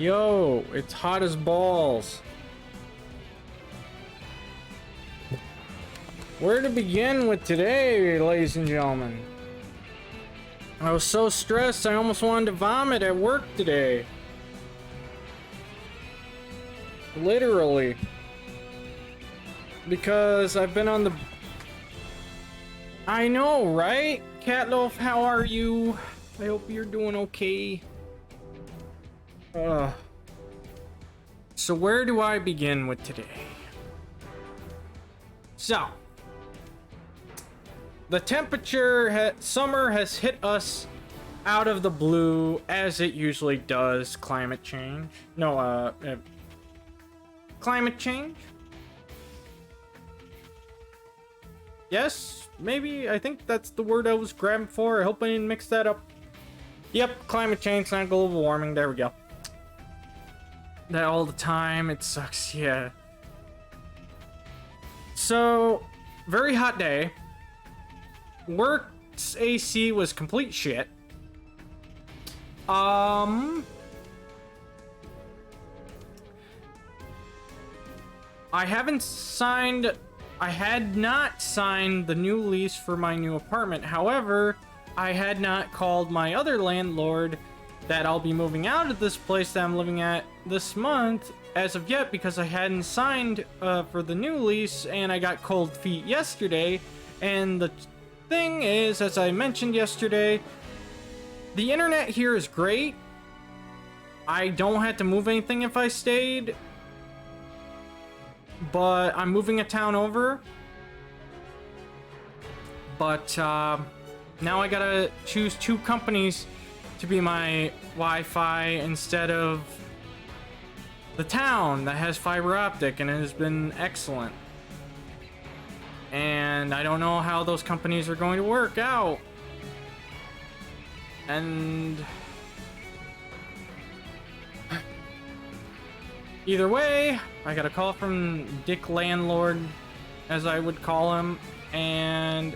Yo, it's hot as balls. Where to begin with today, ladies and gentlemen? I was so stressed I almost wanted to vomit at work today. Literally. Because I've been on the... I know, right? Catloaf, how are you? I hope you're doing okay. So where do I begin with today? So, the temperature, summer has hit us out of the blue, as it usually does. Climate change. No, climate change? Yes, maybe. I think that's the word I was grabbing for. I hope I didn't mix that up. Yep, climate change, not global warming. There we go. That all the time, it sucks, yeah. So, very hot day. Work's AC was complete shit. I had not signed the new lease for my new apartment. However, I had not called my other landlord that I'll be moving out of this place that I'm living at this month as of yet, because I hadn't signed for the new lease, and I got cold feet yesterday. And the thing is, as I mentioned yesterday, the internet here is great. I don't have to move anything if I stayed, but I'm moving a town over. But now I gotta choose two companies to be my Wi-Fi instead of the town that has fiber optic, and it has been excellent. And I don't know how those companies are going to work out. And either way, I got a call from Dick Landlord, as I would call him, and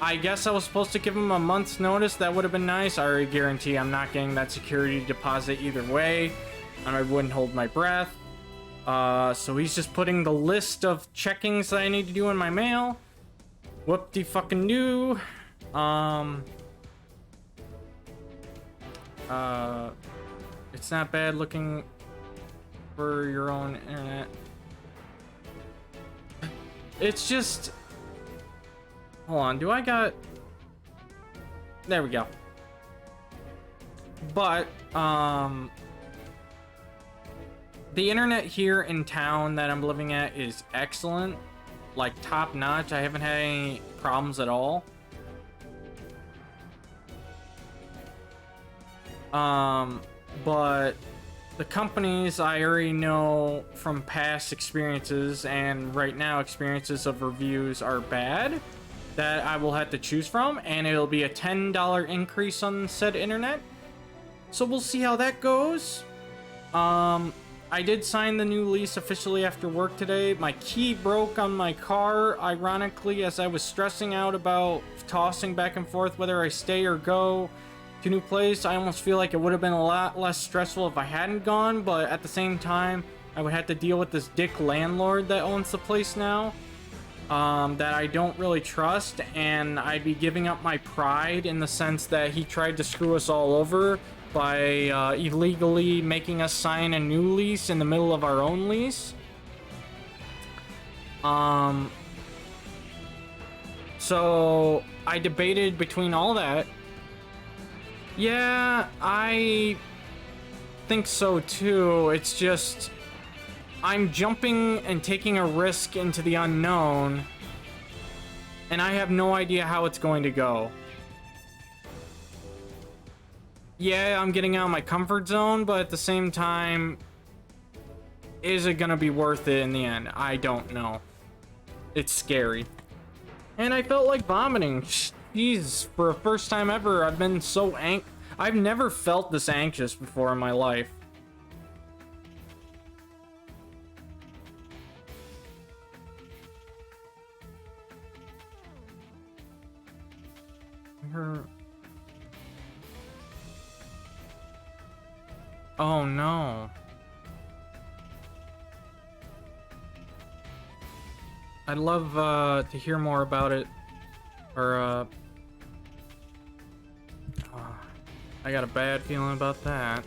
I guess I was supposed to give him a month's notice. That would have been nice. I already guarantee I'm not getting that security deposit either way, and I wouldn't hold my breath. So he's just putting the list of checkings that I need to do in my mail. Whoop-de-fucking-do. It's not bad looking for your own internet. It's just... Hold on, do I got... There we go. But, the internet here in town that I'm living at is excellent. Like, top notch. I haven't had any problems at all. But the companies I already know from past experiences and right now experiences of reviews are bad, that I will have to choose from, and it'll be a $10 increase on said internet. So we'll see how that goes. I did sign the new lease officially after work today. My key broke on my car, ironically, as I was stressing out about tossing back and forth whether I stay or go to a new place. I almost feel like it would have been a lot less stressful if I hadn't gone, but at the same time, I would have to deal with this dick landlord that owns the place now. That I don't really trust, and I'd be giving up my pride in the sense that he tried to screw us all over by illegally making us sign a new lease in the middle of our own lease. So I debated between all that. Yeah, I think so too. It's just... I'm jumping and taking a risk into the unknown, and I have no idea how it's going to go. Yeah, I'm getting out of my comfort zone, but at the same time, is it gonna be worth it in the end? I don't know. It's scary. And I felt like vomiting. Jeez, for the first time ever, I've been so I've never felt this anxious before in my life. Oh no. I'd love to hear more about it. Or I got a bad feeling about that.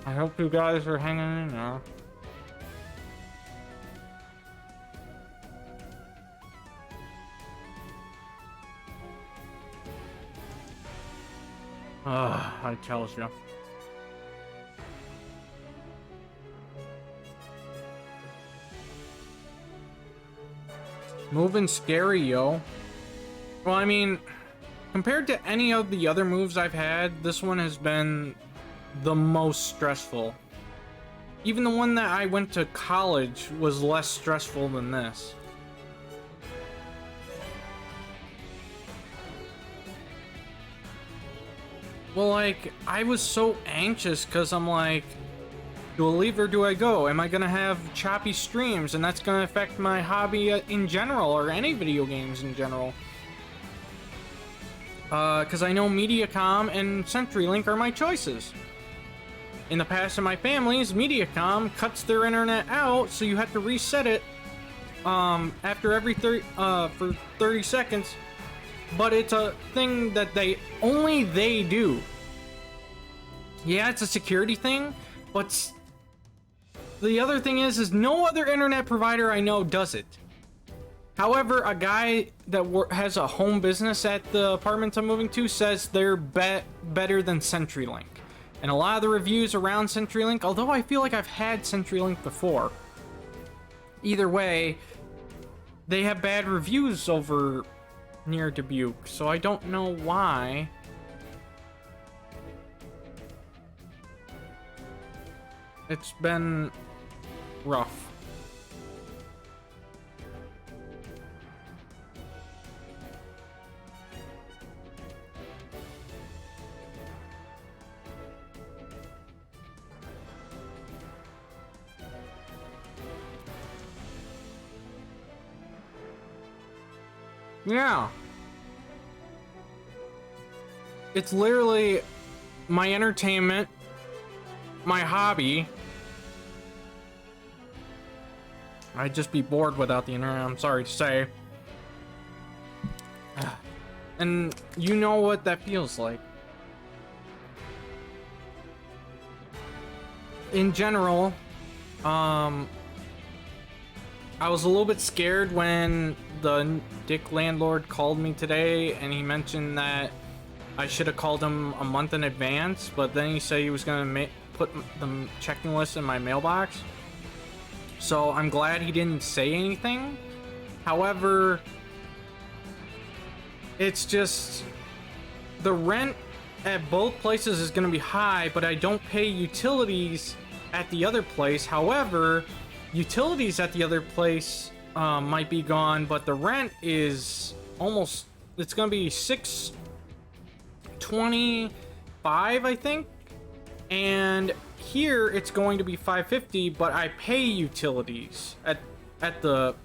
I hope you guys are hanging in there. I tells you. Moving scary, yo. Well, I mean, compared to any of the other moves I've had, this one has been the most stressful. Even the one that I went to college was less stressful than this. Well, like, I was so anxious because I'm like, do I leave or do I go? Am I gonna have choppy streams and that's gonna affect my hobby in general, or any video games in general? Because I know Mediacom and CenturyLink are my choices. In the past in my families, Mediacom cuts their internet out, so you have to reset it after every 30 seconds. But it's a thing that only they do. Yeah, it's a security thing, but the other thing is no other internet provider I know does it. However, a guy that has a home business at the apartment I'm moving to says they're better than CenturyLink. And a lot of the reviews around CenturyLink, although I feel like I've had CenturyLink before, either way, they have bad reviews over near Dubuque, so I don't know why. It's been rough. Yeah. It's literally my entertainment, my hobby. I'd just be bored without the internet, I'm sorry to say. And you know what that feels like. In general, I was a little bit scared when the dick landlord called me today and he mentioned that I should have called him a month in advance, but then he said he was gonna put the checking list in my mailbox. So I'm glad he didn't say anything. However, it's just the rent at both places is gonna be high, but I don't pay utilities at the other place. However, utilities at the other place might be gone, but the rent is almost, it's gonna be $625, I think, and here it's going to be $550, but I pay utilities at the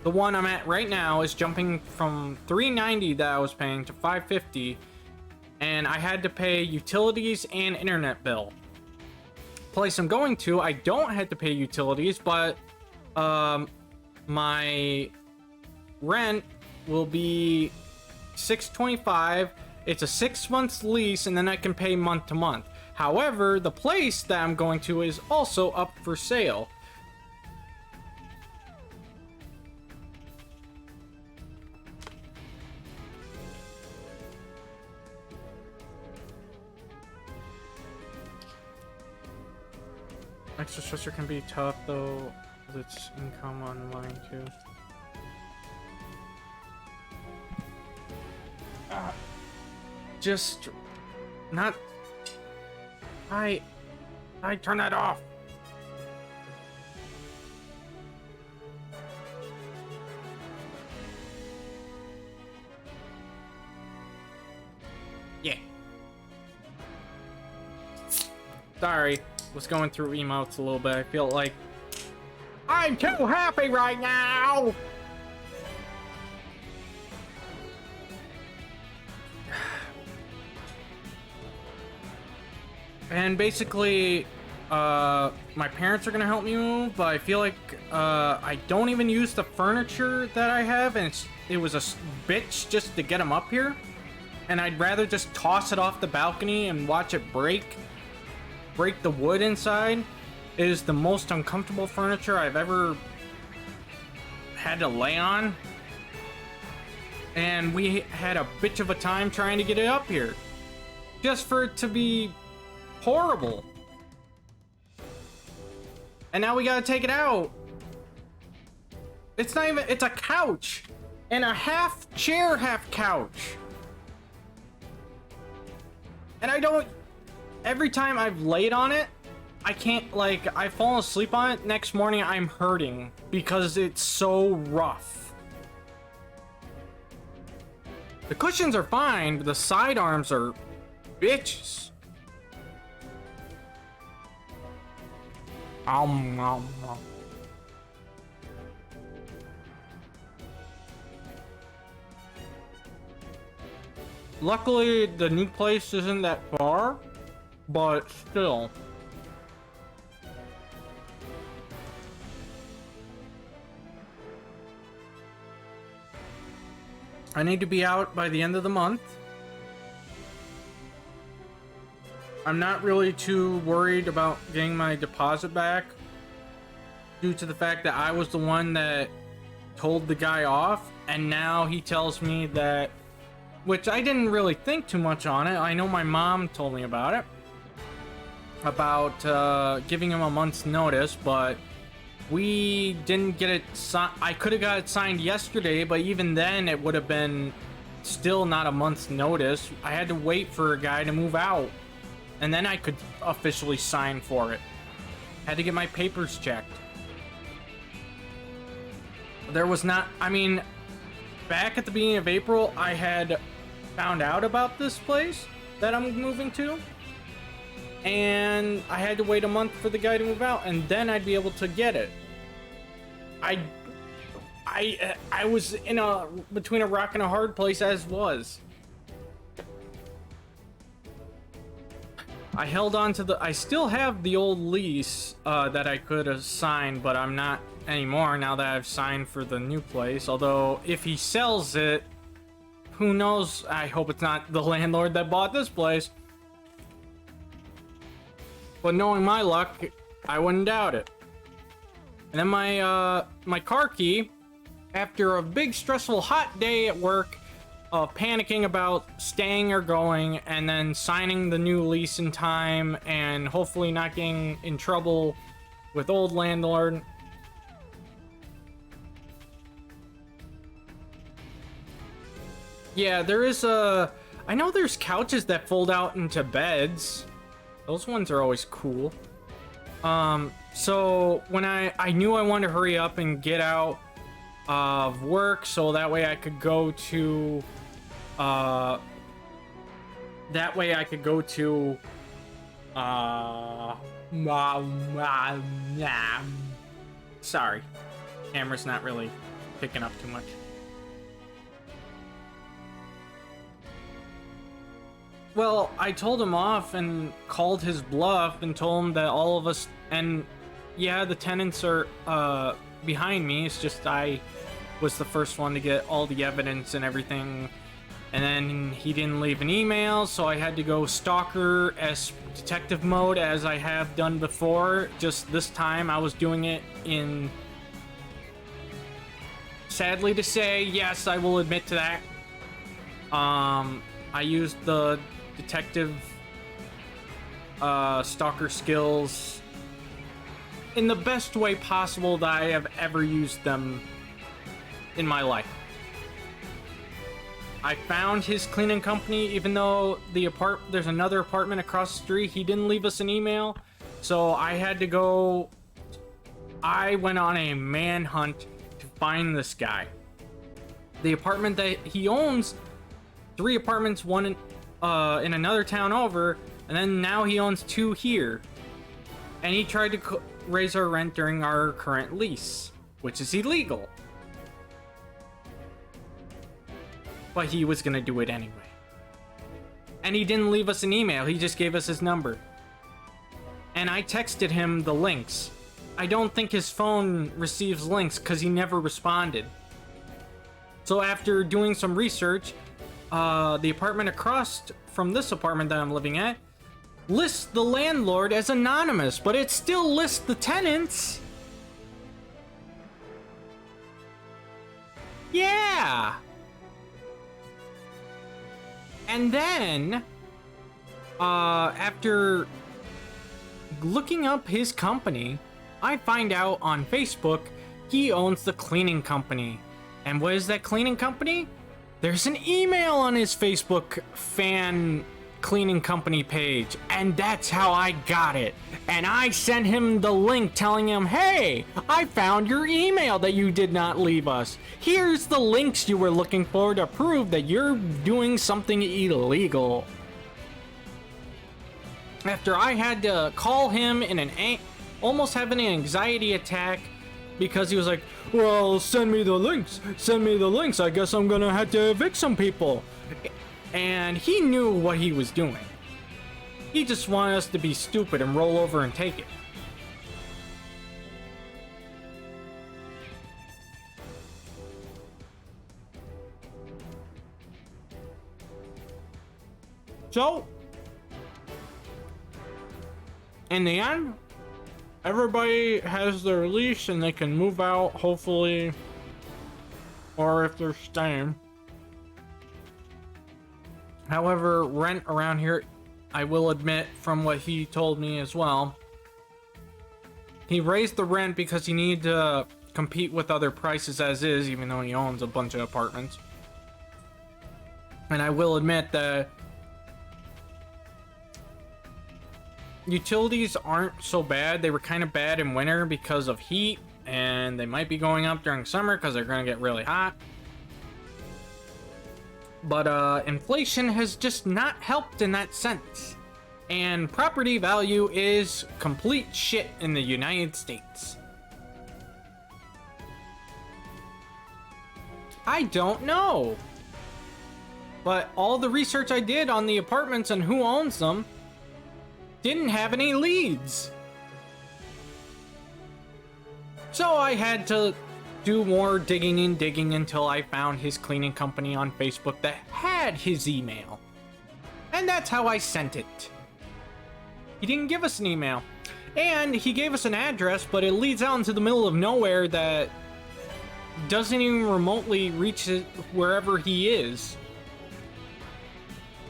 one I'm at right now is jumping from $390 that I was paying to $550, and I had to pay utilities and internet bill. Place I'm going to, I don't have to pay utilities, but my rent will be $625. It's a 6 months lease, and then I can pay month to month. However, the place that I'm going to is also up for sale. Extra stressor can be tough though, with its income on mine too. Just not. I turn that off. Yeah. Sorry, was going through emotes a little bit. I feel like I'm too happy right now. And basically, my parents are gonna help me move, but I feel like I don't even use the furniture that I have, and it was a bitch just to get them up here. And I'd rather just toss it off the balcony and watch it break the wood inside. It is the most uncomfortable furniture I've ever had to lay on. And we had a bitch of a time trying to get it up here. Just for it to be horrible. And now we gotta take it out. It's not even, it's a couch. And a half chair, half couch. And I don't, every time I've laid on it, I can't, like, I've fallen asleep on it. Next morning, I'm hurting because it's so rough. The cushions are fine, but the side arms are bitches. Nom, nom. Luckily, the new place isn't that far, but still. I need to be out by the end of the month. I'm not really too worried about getting my deposit back due to the fact that I was the one that told the guy off, and now he tells me that, which I didn't really think too much on it. I know my mom told me about it, about giving him a month's notice, but we didn't get it signed. I could have got it signed yesterday, but even then it would have been still not a month's notice. I had to wait for a guy to move out, and then I could officially sign for it. Had to get my papers checked. There was not, I mean, back at the beginning of April, I had found out about this place that I'm moving to, and I had to wait a month for the guy to move out, and then I'd be able to get it. I was in between a rock and a hard place as was. I held on to I still have the old lease that I could have signed, but I'm not anymore now that I've signed for the new place. Although if he sells it, who knows? I hope it's not the landlord that bought this place. But knowing my luck, I wouldn't doubt it. And then my car key, after a big stressful hot day at work, panicking about staying or going, and then signing the new lease in time, and hopefully not getting in trouble with old landlord. Yeah, there is I know there's couches that fold out into beds. Those ones are always cool. So when I knew I wanted to hurry up and get out of work, so that way I could go to, sorry, camera's not really picking up too much. Well, I told him off and called his bluff and told him that all of us, and yeah, the tenants are behind me. It's just I was the first one to get all the evidence and everything, and then he didn't leave an email, so I had to go stalker as detective mode as I have done before. Just this time I was doing it in, sadly to say, yes, I will admit to that. I used the detective stalker skills in the best way possible that I have ever used them in my life. I found his cleaning company, even though there's another apartment across the street. He didn't leave us an email, so I had to go. I went on a manhunt to find this guy. The apartment that he owns, 3 apartments, one in another town over, and then now he owns 2 here. And he tried to raise our rent during our current lease, which is illegal. But he was gonna do it anyway. And he didn't leave us an email, he just gave us his number. and I texted him the links. I don't think his phone receives links because he never responded. So after doing some research, the apartment across from this apartment that I'm living at lists the landlord as anonymous, but it still lists the tenants. Yeah. And then, after looking up his company, I find out on Facebook he owns the cleaning company. And what is that cleaning company? There's an email on his Facebook fan cleaning company page, and that's how I got it. And I sent him the link telling him, hey, I found your email that you did not leave us. Here's the links you were looking for to prove that you're doing something illegal. After I had to call him in almost having an anxiety attack because he was like, well, send me the links, I guess I'm gonna have to evict some people. And he knew what he was doing. He just wanted us to be stupid and roll over and take it. So, in the end, everybody has their leash and they can move out, hopefully. Or if they're staying. However, rent around here, I will admit from what he told me as well, he raised the rent because he needed to compete with other prices as is, even though he owns a bunch of apartments. And I will admit that utilities aren't so bad. They were kind of bad in winter because of heat, and they might be going up during summer because they're going to get really hot. But inflation has just not helped in that sense. And property value is complete shit in the United States. I don't know. But all the research I did on the apartments and who owns them didn't have any leads. So I had to do more digging and digging until I found his cleaning company on Facebook that had his email. And that's how I sent it. He didn't give us an email. And he gave us an address, but it leads out into the middle of nowhere that doesn't even remotely reach wherever he is.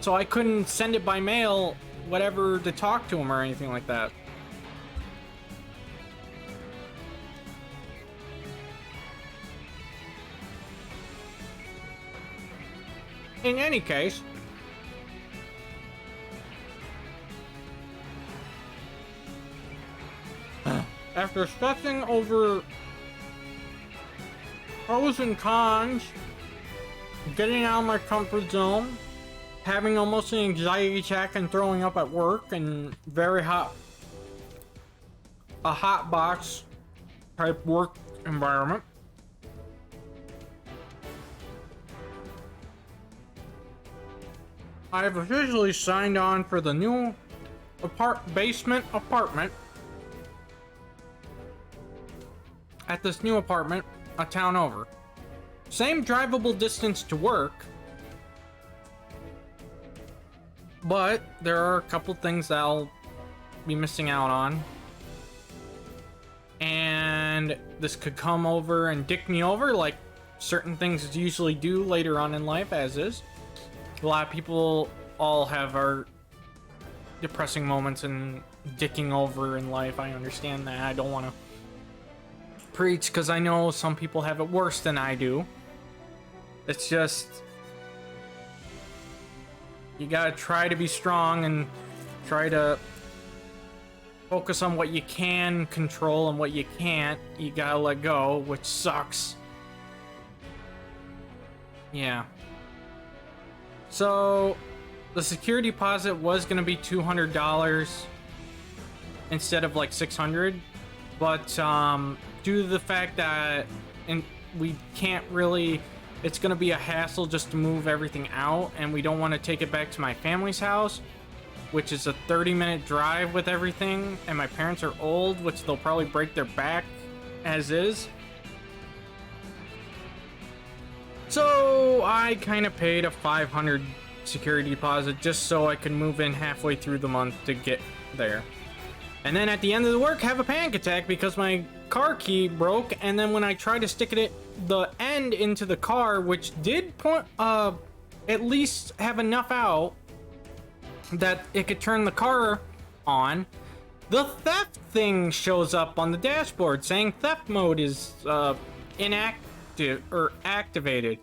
So I couldn't send it by mail, whatever, to talk to him or anything like that. In any case, after stressing over pros and cons, getting out of my comfort zone, having almost an anxiety attack and throwing up at work, and a hot box type work environment, I have officially signed on for the new basement apartment at this new apartment a town over. Same drivable distance to work, but there are a couple things that I'll be missing out on. And this could come over and dick me over like certain things usually do later on in life, as is. A lot of people all have our depressing moments and dicking over in life. I understand that. I don't want to preach because I know some people have it worse than I do. It's just, you gotta try to be strong and try to focus on what you can control, and what you can't, you gotta let go, which sucks. Yeah. So, the security deposit was going to be $200 instead of like $600, but due to the fact that we can't really, it's going to be a hassle just to move everything out, and we don't want to take it back to my family's house, which is a 30-minute drive with everything, and my parents are old, which they'll probably break their back as is. So I kind of paid a $500 security deposit just so I can move in halfway through the month to get there. And then at the end of the work, have a panic attack because my car key broke, and then when I tried to stick it the end into the car, which did point at least have enough out that it could turn the car on, the theft thing shows up on the dashboard saying theft mode is inactive or activated.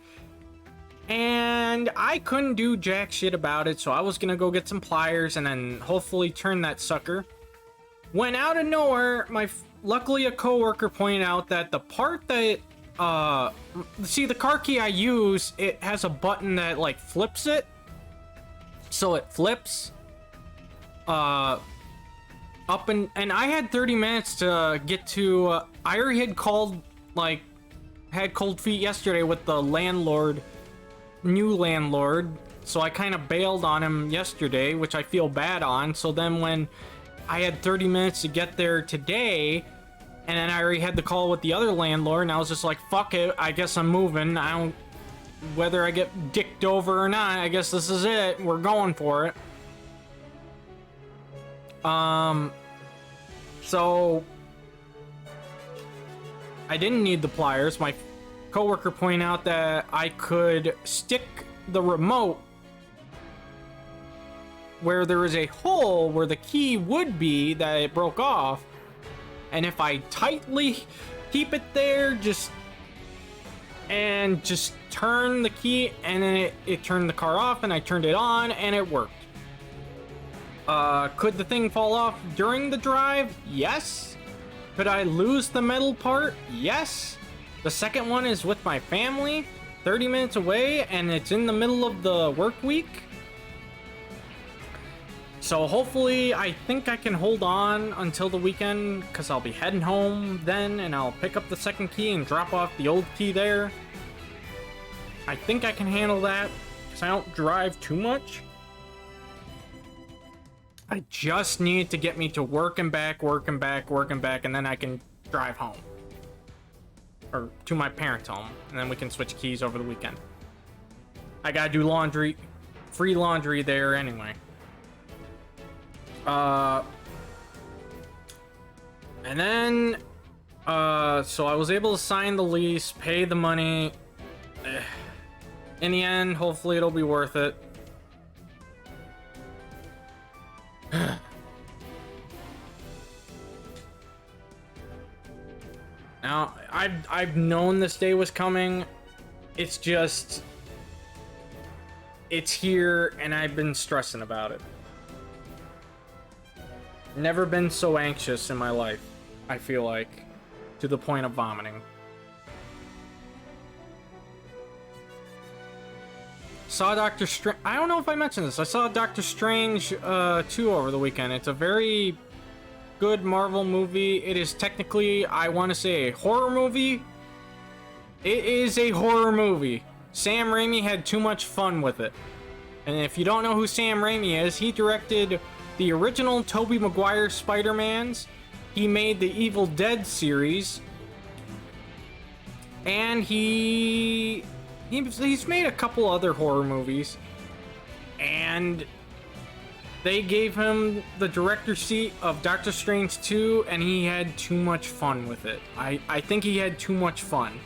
And I couldn't do jack shit about it, so I was gonna go get some pliers and then hopefully turn that sucker. When out of nowhere, luckily a coworker pointed out that the part that see, the car key I use, it has a button that like flips it, so it flips up, and I had 30 minutes to get to I already had called, like, had cold feet yesterday with the landlord, new landlord, so I kind of bailed on him yesterday, which I feel bad on. So then when I had 30 minutes to get there today, and then I already had the call with the other landlord, and I was just like, fuck it, I guess I'm moving. I don't, whether I get dicked over or not, I guess this is it. We're going for it. So I didn't need the pliers. My coworker pointed out that I could stick the remote where there is a hole where the key would be that it broke off, and if I tightly keep it there, just turn the key, and then it turned the car off, and I turned it on, and it worked. Could the thing fall off during the drive? Yes. Could I lose the metal part? Yes. The second one is with my family, 30 minutes away, and it's in the middle of the work week. So hopefully, I think I can hold on until the weekend, because I'll be heading home then, and I'll pick up the second key and drop off the old key there. I think I can handle that, because I don't drive too much. I just need to get me to work and back, and then I can drive home. Or to my parents' home, and then we can switch keys over the weekend. I gotta do laundry, free laundry there anyway. And then, so I was able to sign the lease, pay the money. In the end, hopefully it'll be worth it. Now, I've known this day was coming. It's just, it's here, and I've been stressing about it. Never been so anxious in my life, I feel like, to the point of vomiting. Saw Doctor Strange. I don't know if I mentioned this. I saw Doctor Strange 2 over the weekend. It's a very good Marvel movie. It is technically, I want to say, a horror movie. It is a horror movie. Sam Raimi had too much fun with it. And if you don't know who Sam Raimi is, he directed the original Tobey Maguire Spider-Mans. He made the Evil Dead series. And he's made a couple other horror movies. And they gave him the director's seat of Doctor Strange 2, and he had too much fun with it. I think he had too much fun.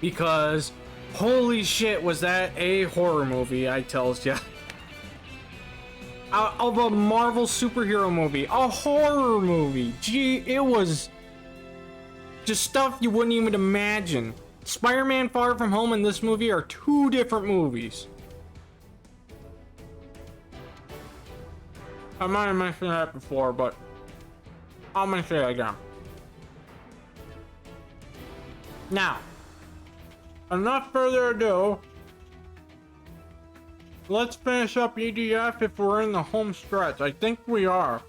Because, holy shit, was that a horror movie, I tells ya. Of a Marvel superhero movie, a horror movie. Gee, it was just stuff you wouldn't even imagine. Spider-Man Far From Home and this movie are two different movies. I might have mentioned that before, but I'm gonna say it again. Now, enough further ado. Let's finish up EDF if we're in the home stretch. I think we are.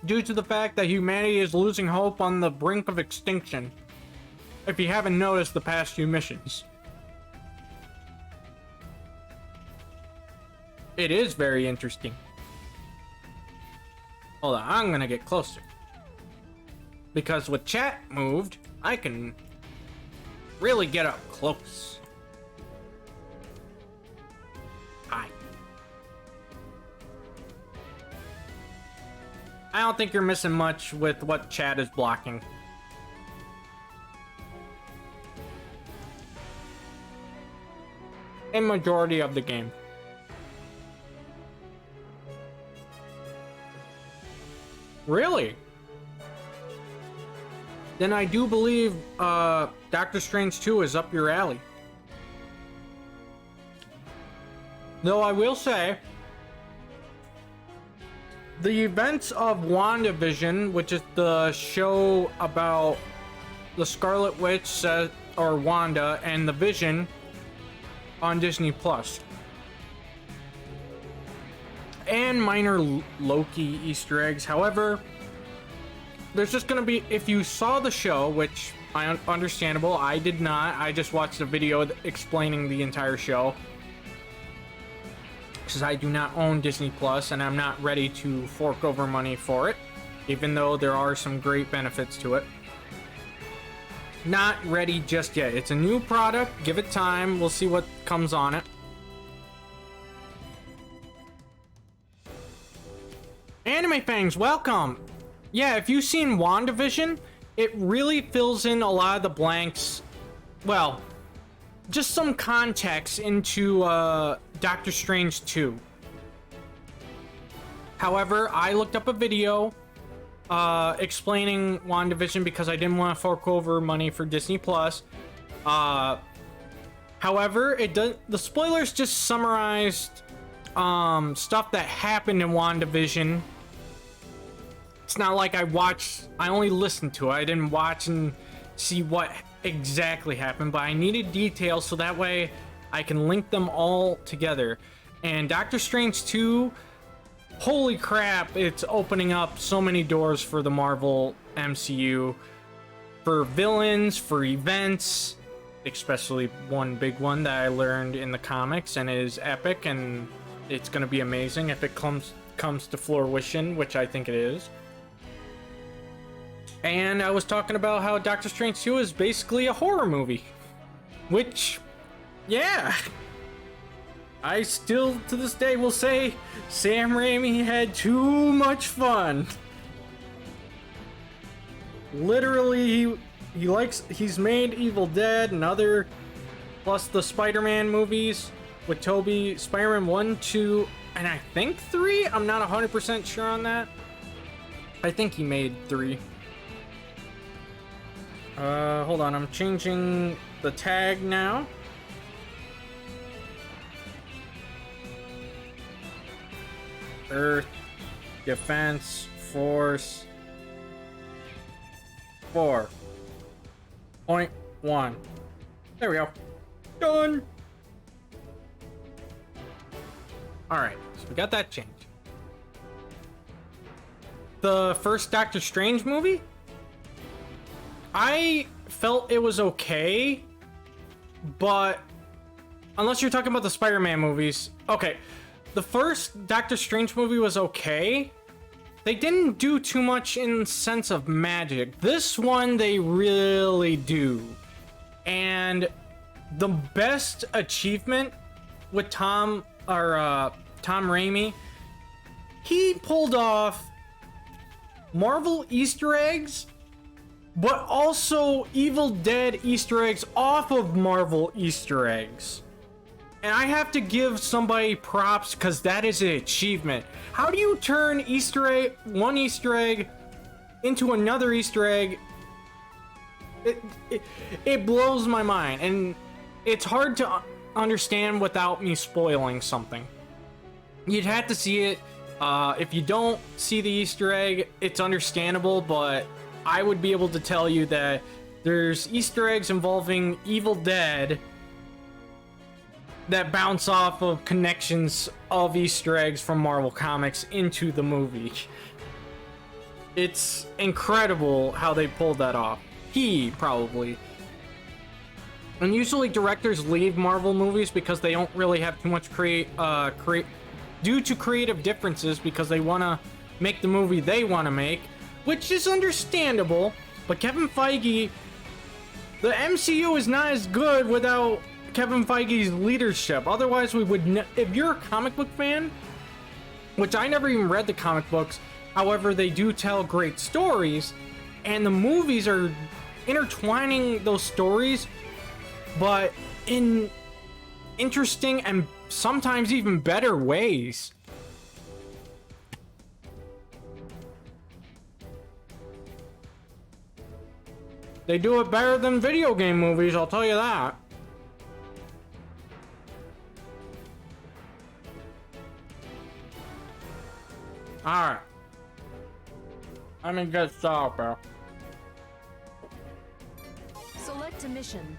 Due to the fact that humanity is losing hope on the brink of extinction. If you haven't noticed the past few missions. It is very interesting. Hold on, I'm gonna get closer. Because with chat moved, I can really get up close. Hi. I don't think you're missing much with what chat is blocking. In majority of the game. Really? Then I do believe Doctor Strange 2 is up your alley. Though I will say, the events of WandaVision, which is the show about the Scarlet Witch, or Wanda, and the Vision on Disney Plus. And minor Loki Easter eggs. However, there's just gonna be, if you saw the show, which understandable, I did not. I just watched a video explaining the entire show. Because I do not own Disney Plus and I'm not ready to fork over money for it. Even though there are some great benefits to it. Not ready just yet. It's a new product. Give it time. We'll see what comes on it. Anime Fangs, welcome! Yeah, if you've seen WandaVision, it really fills in a lot of the blanks. Well, just some context into Doctor Strange 2. However, I looked up a video explaining WandaVision because I didn't want to fork over money for Disney Plus. However, the spoilers just summarized stuff that happened in WandaVision. It's not like I only listened to it. I didn't watch and see what exactly happened, but I needed details so that way I can link them all together. And Doctor Strange 2, holy crap, it's opening up so many doors for the Marvel MCU. For villains, for events, especially one big one that I learned in the comics and is epic, and it's going to be amazing if it comes to fruition, which I think it is. And I was talking about how Doctor Strange 2 is basically a horror movie. Which, yeah. I still, to this day, will say Sam Raimi had too much fun. Literally, he's made Evil Dead and other, plus the Spider-Man movies with Tobey, Spider-Man 1, 2, and I think 3? I'm not 100% sure on that. I think he made 3. Hold on, I'm changing the tag now. Earth, Defense, Force, 4.1. There we go. Done! Alright, so we got that changed. The first Doctor Strange movie? I felt it was okay, but unless you're talking about the Spider-Man movies, okay, the first Doctor Strange movie was okay. They didn't do too much in the sense of magic. This one, they really do. And the best achievement with Tom Raimi, he pulled off Marvel Easter eggs, but also Evil Dead Easter eggs off of Marvel Easter eggs. And I have to give somebody props because that is an achievement. How do you turn one Easter egg into another Easter egg? It blows my mind, and it's hard to understand without me spoiling something. You'd have to see it. If you don't see the Easter egg, it's understandable, but I would be able to tell you that there's Easter eggs involving Evil Dead that bounce off of connections of Easter eggs from Marvel Comics into the movie. It's incredible how they pulled that off. Probably. And usually directors leave Marvel movies because they don't really have too much due to creative differences, because they want to make the movie they want to make, which is understandable. But Kevin Feige, the MCU is not as good without Kevin Feige's leadership. Otherwise, we would. If you're a comic book fan, which I never even read the comic books, however, they do tell great stories, and the movies are intertwining those stories, but in interesting and sometimes even better ways. They do it better than video game movies, I'll tell you that. Alright. Let me get started, bro. Select a mission.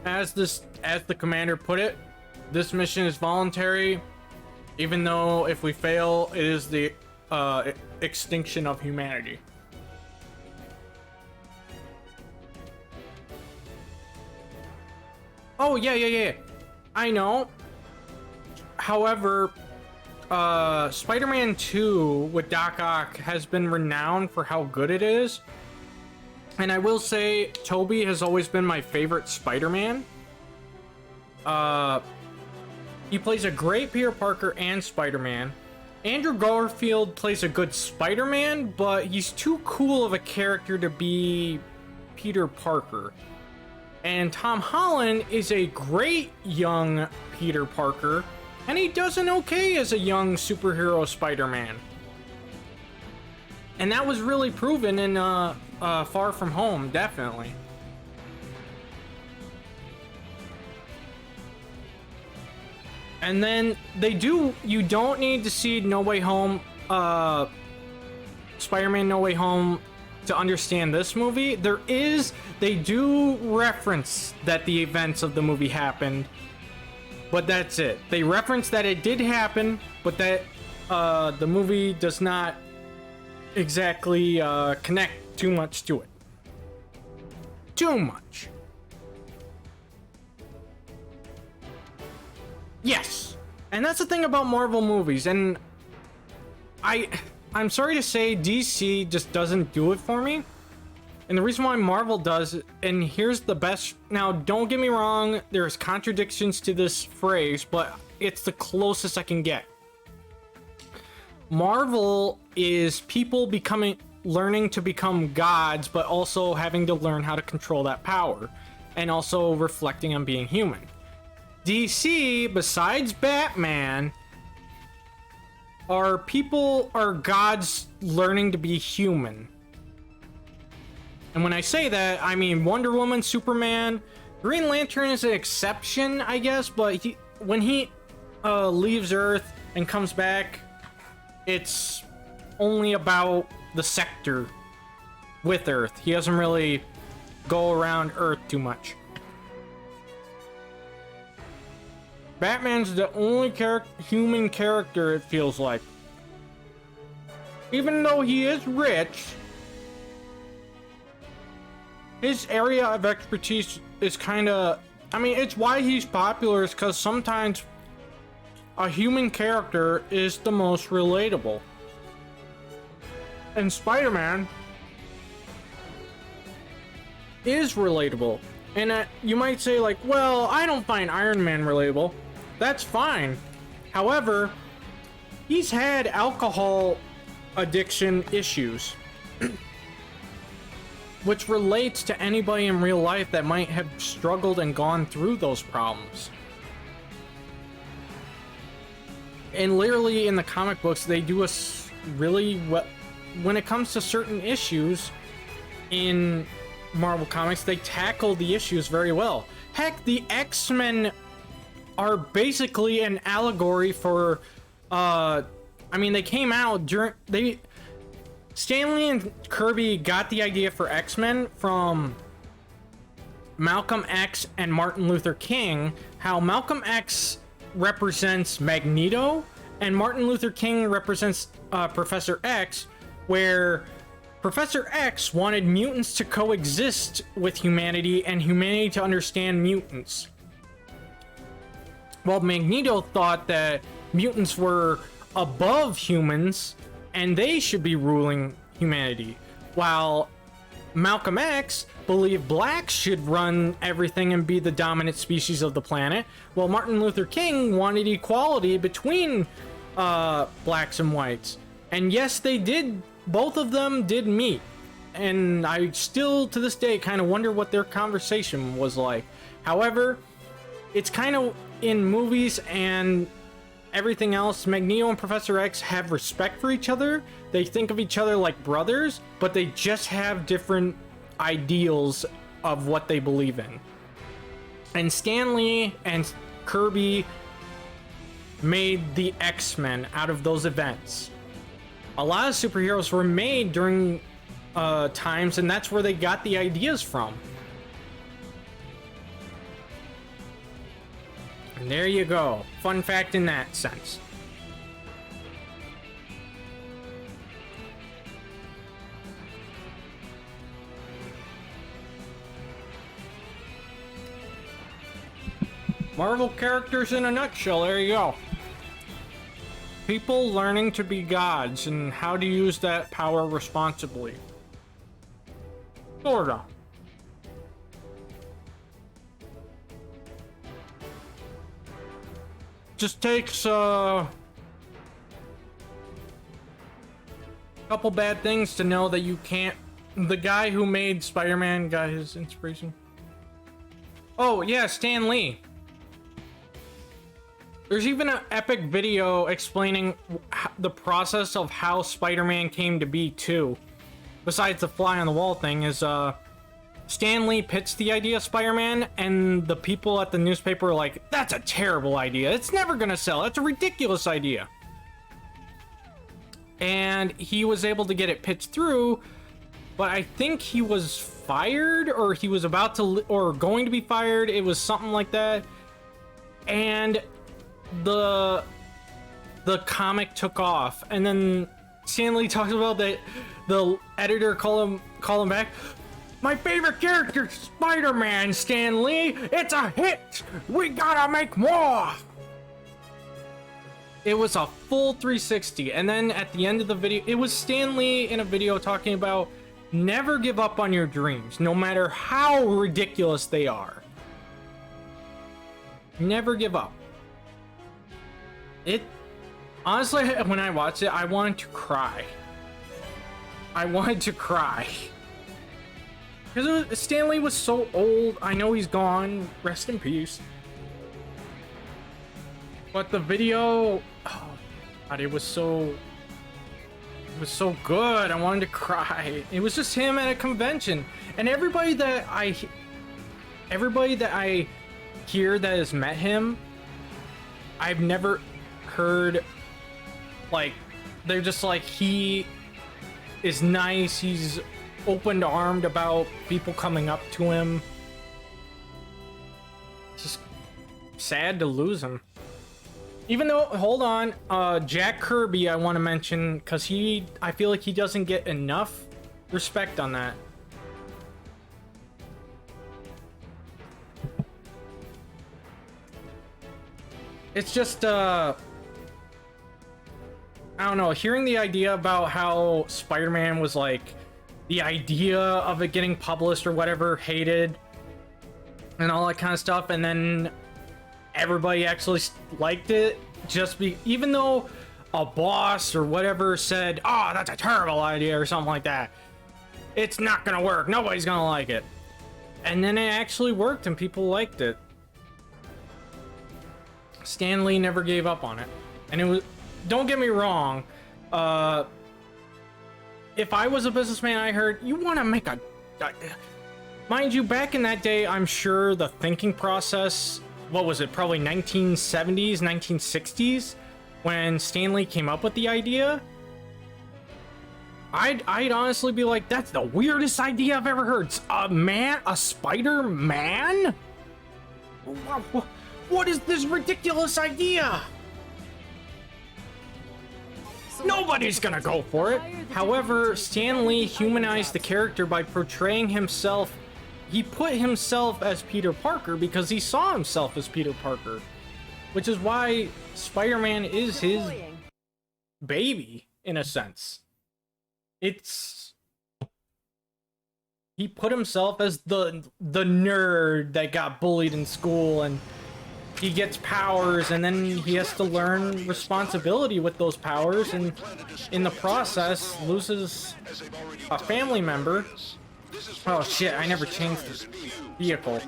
As the commander put it, this mission is voluntary, even though if we fail, it is the extinction of humanity. Oh, yeah. I know. However, Spider-Man 2 with Doc Ock has been renowned for how good it is. And I will say, Tobey has always been my favorite Spider-Man. He plays a great Peter Parker and Spider-Man. Andrew Garfield plays a good Spider-Man, but he's too cool of a character to be Peter Parker. And Tom Holland is a great young Peter Parker, and he does an okay as a young superhero Spider-Man. And that was really proven in Far From Home, definitely. And then you don't need to see No Way Home, Spider-Man No Way Home to understand this movie. They do reference that the events of the movie happened, but that's it. They reference that it did happen, but that the movie does not exactly connect too much to it. Too much. Yes. And that's the thing about Marvel movies, and I'm sorry to say DC just doesn't do it for me. And the reason why Marvel does, and here's the best. Now, don't get me wrong, there's contradictions to this phrase, but it's the closest I can get. Marvel is people learning to become gods, but also having to learn how to control that power, and also reflecting on being human. DC, besides Batman, are gods learning to be human. And when I say that, I mean Wonder Woman, Superman, Green Lantern is an exception, I guess, but when he leaves Earth and comes back, it's only about the sector with Earth. He doesn't really go around Earth too much. Batman's the only human character, it feels like. Even though he is rich, his area of expertise is kind of... I mean, it's why he's popular, is because sometimes a human character is the most relatable. And Spider-Man is relatable. And you might say, like, well, I don't find Iron Man relatable. That's fine. However, he's had alcohol addiction issues. Which relates to anybody in real life that might have struggled and gone through those problems. And literally in the comic books, they do really well. When it comes to certain issues in Marvel Comics, they tackle the issues very well. Heck, the X-Men are basically an allegory for, I mean, they came out during, Stanley and Kirby got the idea for X-Men from Malcolm X and Martin Luther King, how Malcolm X represents Magneto and Martin Luther King represents Professor X, where Professor X wanted mutants to coexist with humanity and humanity to understand mutants. While Magneto thought that mutants were above humans and they should be ruling humanity, while Malcolm X believed blacks should run everything and be the dominant species of the planet, while Martin Luther King wanted equality between blacks and whites. And yes, they did, both of them did meet, and I still to this day kind of wonder what their conversation was like. However, it's kind of in movies and everything else, Magneto and Professor X have respect for each other. They think of each other like brothers, but they just have different ideals of what they believe in. And Stan Lee and Kirby made the X-Men out of those events. A lot of superheroes were made during times, and that's where they got the ideas from. And there you go. Fun fact in that sense. Marvel characters in a nutshell, there you go. People learning to be gods and how to use that power responsibly. Sorta. Just takes a couple bad things to know that you can't. The guy who made Spider-Man got his inspiration. Oh yeah, Stan Lee. There's even an epic video explaining the process of how Spider-Man came to be too. Besides the fly on the wall thing, is Stan Lee pitched the idea of Spider-Man, and the people at the newspaper are like, that's a terrible idea. It's never gonna sell. That's a ridiculous idea. And he was able to get it pitched through, but I think he was fired, or he was about to, or going to be fired. It was something like that. And the comic took off, and then Stan Lee talks about that the editor called him back. My favorite character, Spider-Man, Stan Lee. It's a hit. We gotta make more. It was a full 360, and then at the end of the video, it was Stan Lee in a video talking about never give up on your dreams, no matter how ridiculous they are. Never give up. It honestly, when I watched it, I wanted to cry. I wanted to cry. Because Stan Lee was so old. I know he's gone. Rest in peace. But the video, oh God, it was so good. I wanted to cry. It was just him at a convention, and everybody that I hear that has met him, I've never heard, like, they're just like, he is nice, he's open-armed about people coming up to him. It's just sad to lose him. Even though, hold on, Jack Kirby I want to mention, because I feel like he doesn't get enough respect on that. It's just, I don't know, hearing the idea about how Spider-Man was like, the idea of it getting published or whatever, hated, and all that kind of stuff, and then everybody actually liked it, even though a boss or whatever said, oh, that's a terrible idea or something like that. It's not gonna work, nobody's gonna like it. And then it actually worked and people liked it. Stan Lee never gave up on it. And it was, don't get me wrong, if I was a businessman, I heard, you want to make a... Mind you, back in that day, I'm sure the thinking process, what was it, probably 1970s, 1960s, when Stan Lee came up with the idea, I'd honestly be like, that's the weirdest idea I've ever heard. A Spider-Man? What is this ridiculous idea? Nobody's gonna go for it. However, Stan Lee humanized the character by portraying himself. He put himself as Peter Parker because he saw himself as Peter Parker, which is why Spider-Man is his baby in a sense. It's he put himself as the nerd that got bullied in school, and he gets powers, and then he has to learn responsibility with those powers, and in the process loses a family member. Oh shit, I never changed this vehicle.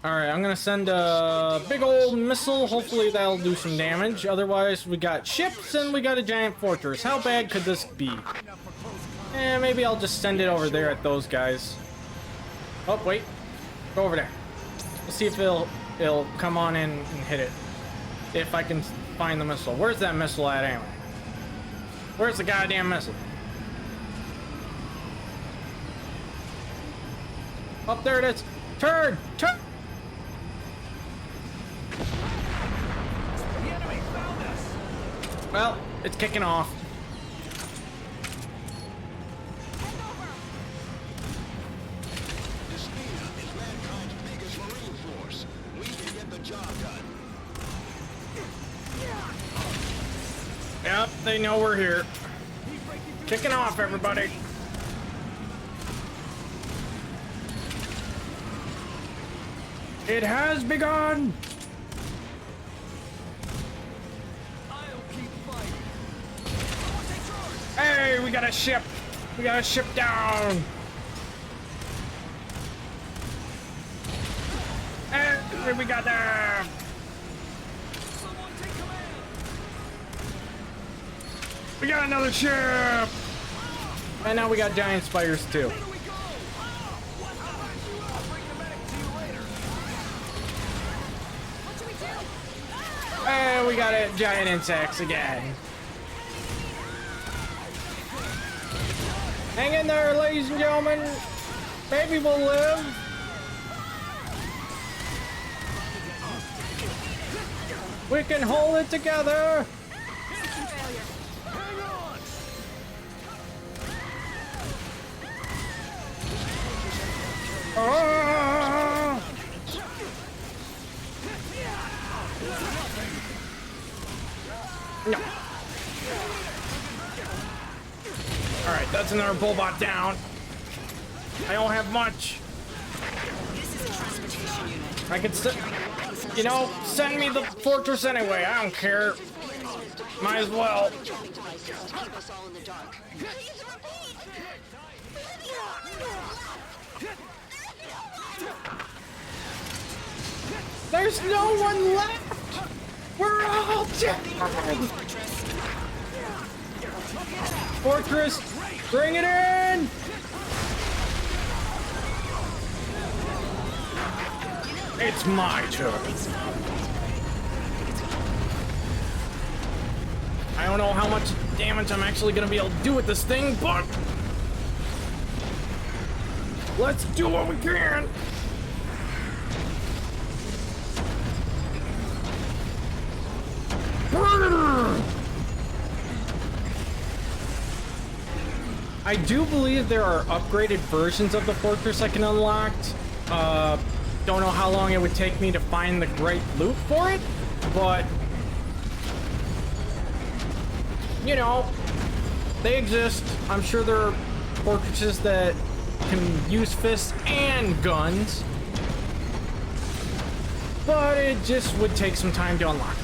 Alright, I'm gonna send a big old missile. Hopefully that'll do some damage. Otherwise, we got ships and we got a giant fortress. How bad could this be? Maybe I'll just send it over there at those guys. Oh, wait. Go over there. Let's see if it'll come on in and hit it. If I can find the missile. Where's that missile at anyway? Where's the goddamn missile? Up there it is. Turn! Turn! The enemy found us. Well, it's kicking off. This is mankind's biggest marine force. We can get the job done. Yep, they know we're here. Kicking off, everybody. It has begun. I'll keep fighting. Hey, we got a ship. We got a ship down. Hey, we got them. Someone take command. We got another ship. And now we got giant spiders too. Here we go. I'll bring the medic to you later. What should we do? And we got it, giant insects again. Hang in there, ladies and gentlemen. Maybe we'll live. We can hold it together. System failure. Hang on. Ah! No. All right, that's another bullbot down. I don't have much. This is a transportation unit. I could you know, send me the fortress anyway. I don't care. Might as well. Keep us all in the dark. There's no one left. We're all dead. Fortress, bring it in. It's my turn. I don't know how much damage I'm actually gonna be able to do with this thing, but let's do what we can. I do believe there are upgraded versions of the fortress I can unlock. Don't know how long it would take me to find the great loot for it, but you know, they exist. I'm sure there are fortresses that can use fists and guns, but it just would take some time to unlock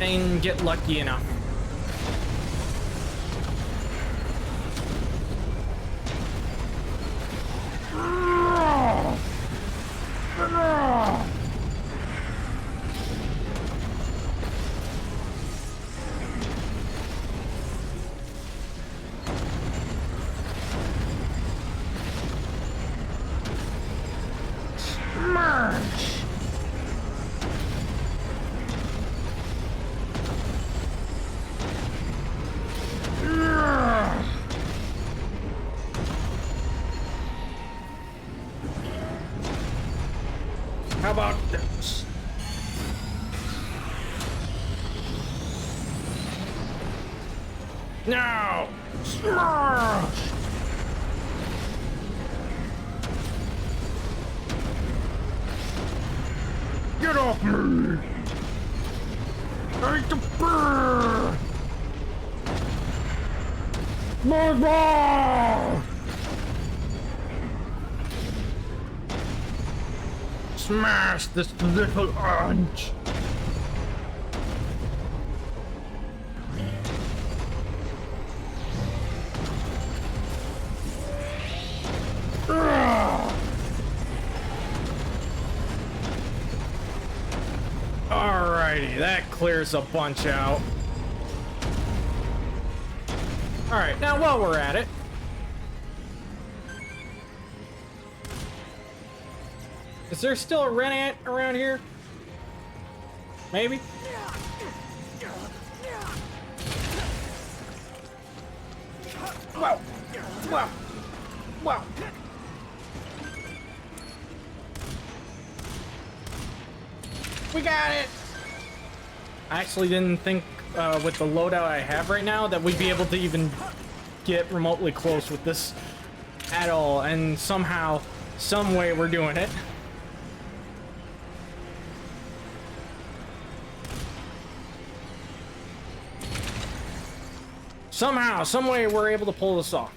and get lucky enough. How about this? Now! Smash! Get off me! Eat the bird! Mother! Smash this little orange! Alrighty, that clears a bunch out. Alright, now while we're at it, is there still a Renant around here? Maybe? Whoa! Whoa! Whoa! We got it! I actually didn't think with the loadout I have right now that we'd be able to even get remotely close with this at all, and somehow, some way we're doing it. Somehow, some way we're able to pull this off.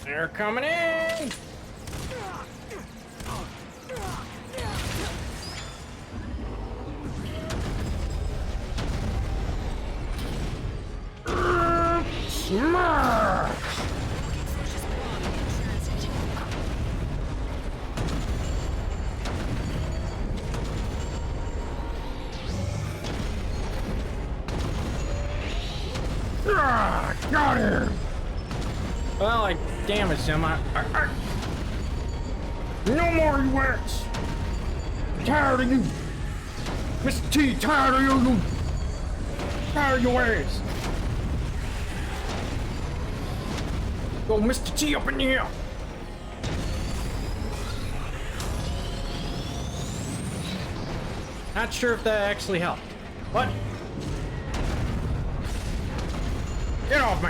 They're coming in! Smash! Got him! Well, I damaged him. No more, you rats! I'm tired of you! Mr. T, tired of you! Tired of your ass! Go, Mr. T, up in here! Not sure if that actually helped. What? Get off me!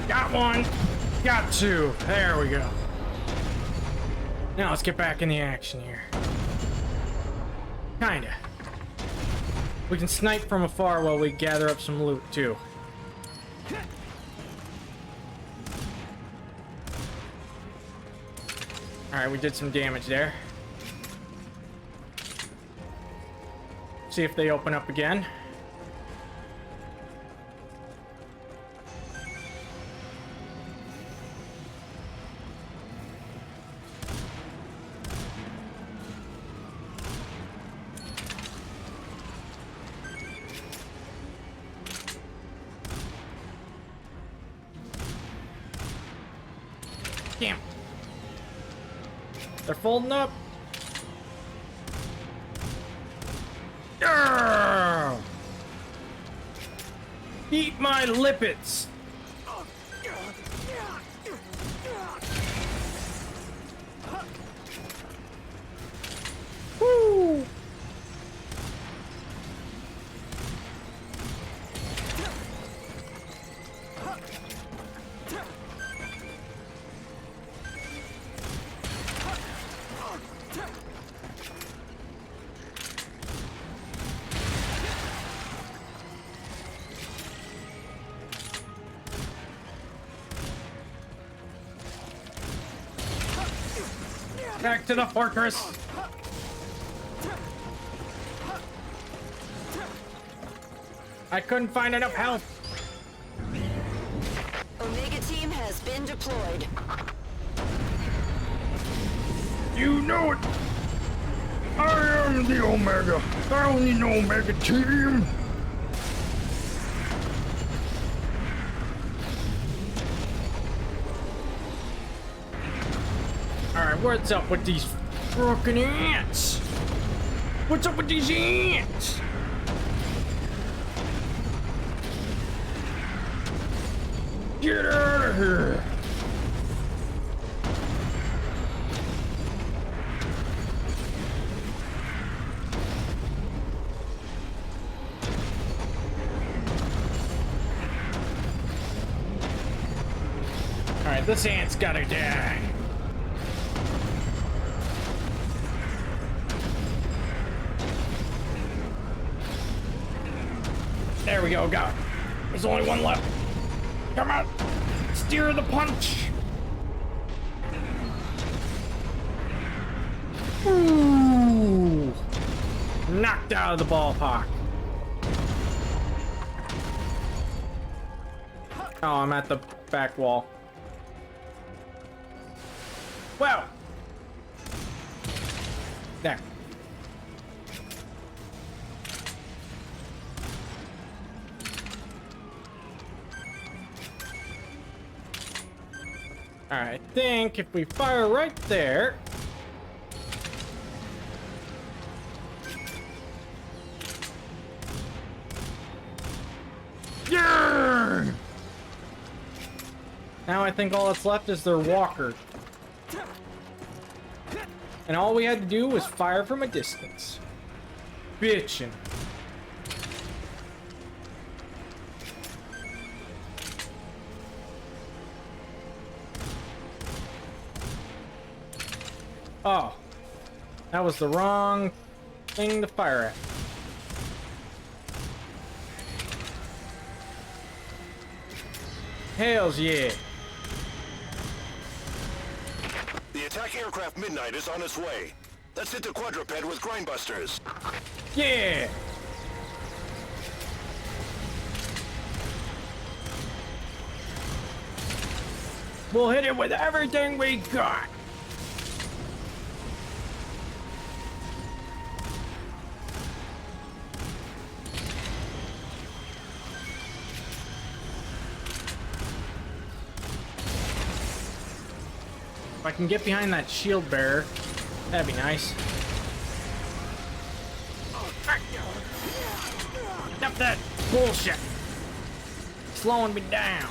Got one! Got two! There we go. Now let's get back in the action here. Kinda. We can snipe from afar while we gather up some loot too. Alright, we did some damage there. See if they open up again. Damn. They're folding up. Arrgh! Eat my lippets. Woo! Back to the fortress. I couldn't find enough health. Omega team has been deployed. You know it. I am the Omega. I only know Omega team. Alright, what's up with these fucking ants? What's up with these ants? Get out of here! Alright, this ant's gotta die. There we go, got it. There's only one left. Come on! Steer the punch! Ooh! Knocked out of the ballpark. Oh, I'm at the back wall. Wow! There. Alright, I think if we fire right there... Yeah! Now I think all that's left is their walker. And all we had to do was fire from a distance. Bitchin'. Oh. That was the wrong thing to fire at. Hells yeah. The attack aircraft Midnight is on its way. Let's hit the quadruped with grindbusters. Yeah! We'll hit it with everything we got! If I can get behind that shield bearer, that'd be nice. Stop that bullshit! Slowing me down.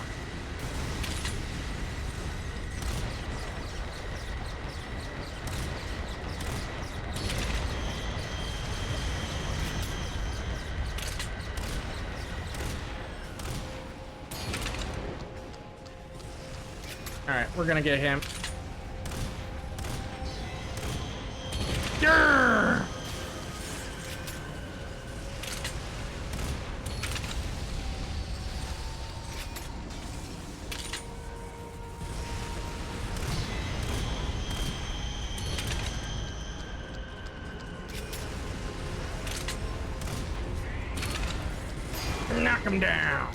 Alright, we're gonna get him. Grr! Knock him down.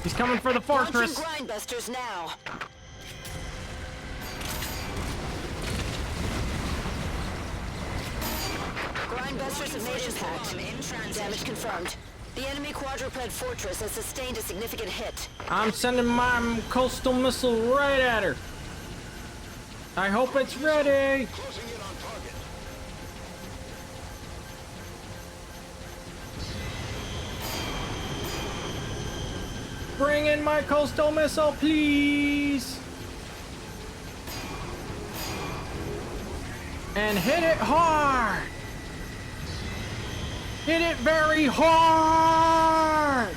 He's coming for the fortress. Launching grindbusters now. Grindbusters have made impact. Damage confirmed. The enemy quadruped fortress has sustained a significant hit. I'm sending my coastal missile right at her. I hope it's ready. Closing in on target. Bring in my coastal missile, please. And hit it hard. Hit it very hard.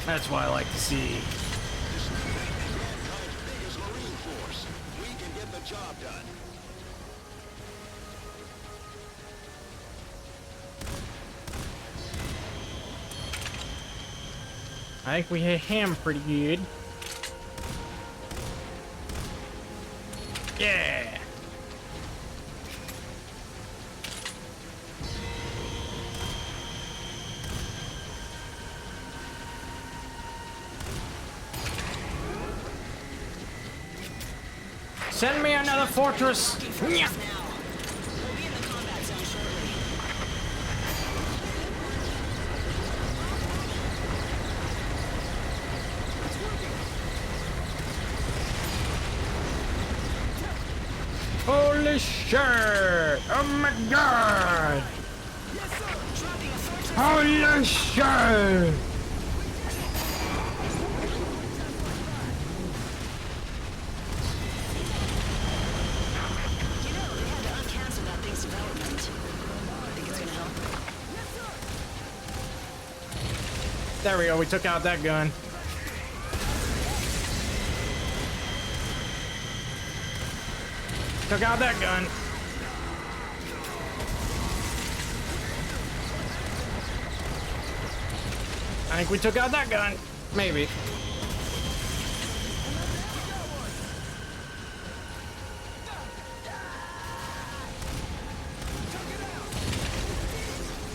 That's what I like to see. Mankind's biggest marine force. We can get the job done. I think we hit him pretty good. Yeah. Send me another fortress. Yeah. We'll be in the combat zone shortly. Holy shit! Oh my god! Holy shit! You know, they had to uncancel that thing's development. Think it's gonna help? There we go, we took out that gun. Took out that gun. I think we took out that gun. Maybe.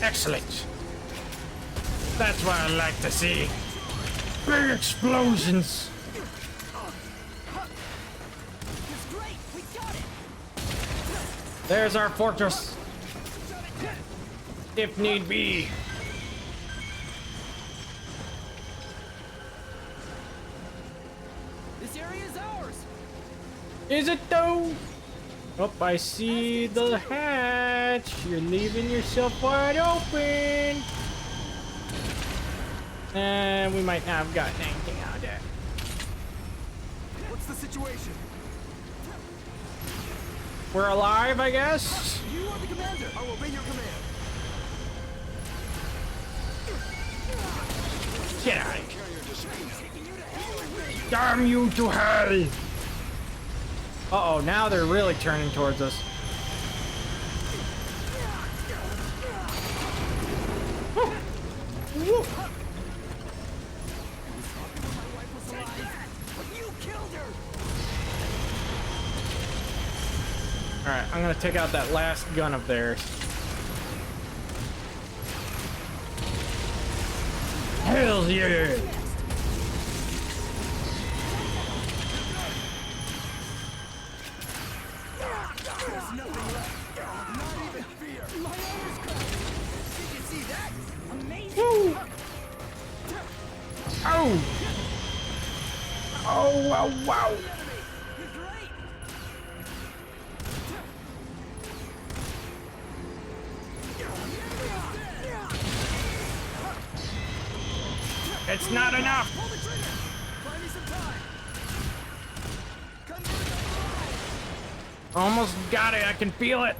Excellent. That's what I like to see. Big explosions. There's our fortress. If need be. This area is ours. Is it though? Oh, I see the hatch. You're leaving yourself wide open. And we might not have gotten anything out of that. What's the situation? We're alive, I guess. You are the commander. I will obey your command. Get out of here. Damn you to hell. Uh-oh, now they're really turning towards us. Woo. Woo. You killed her. Alright, I'm gonna take out that last gun of theirs. Hell yeah! There's nothing left. Not even fear. My armor's cracked. Did you see that? Amazing. Woo! Oh! Oh, wow, wow! You're great. It's not enough! Pull the trigger. Buy me some time. Almost got it, I can feel it!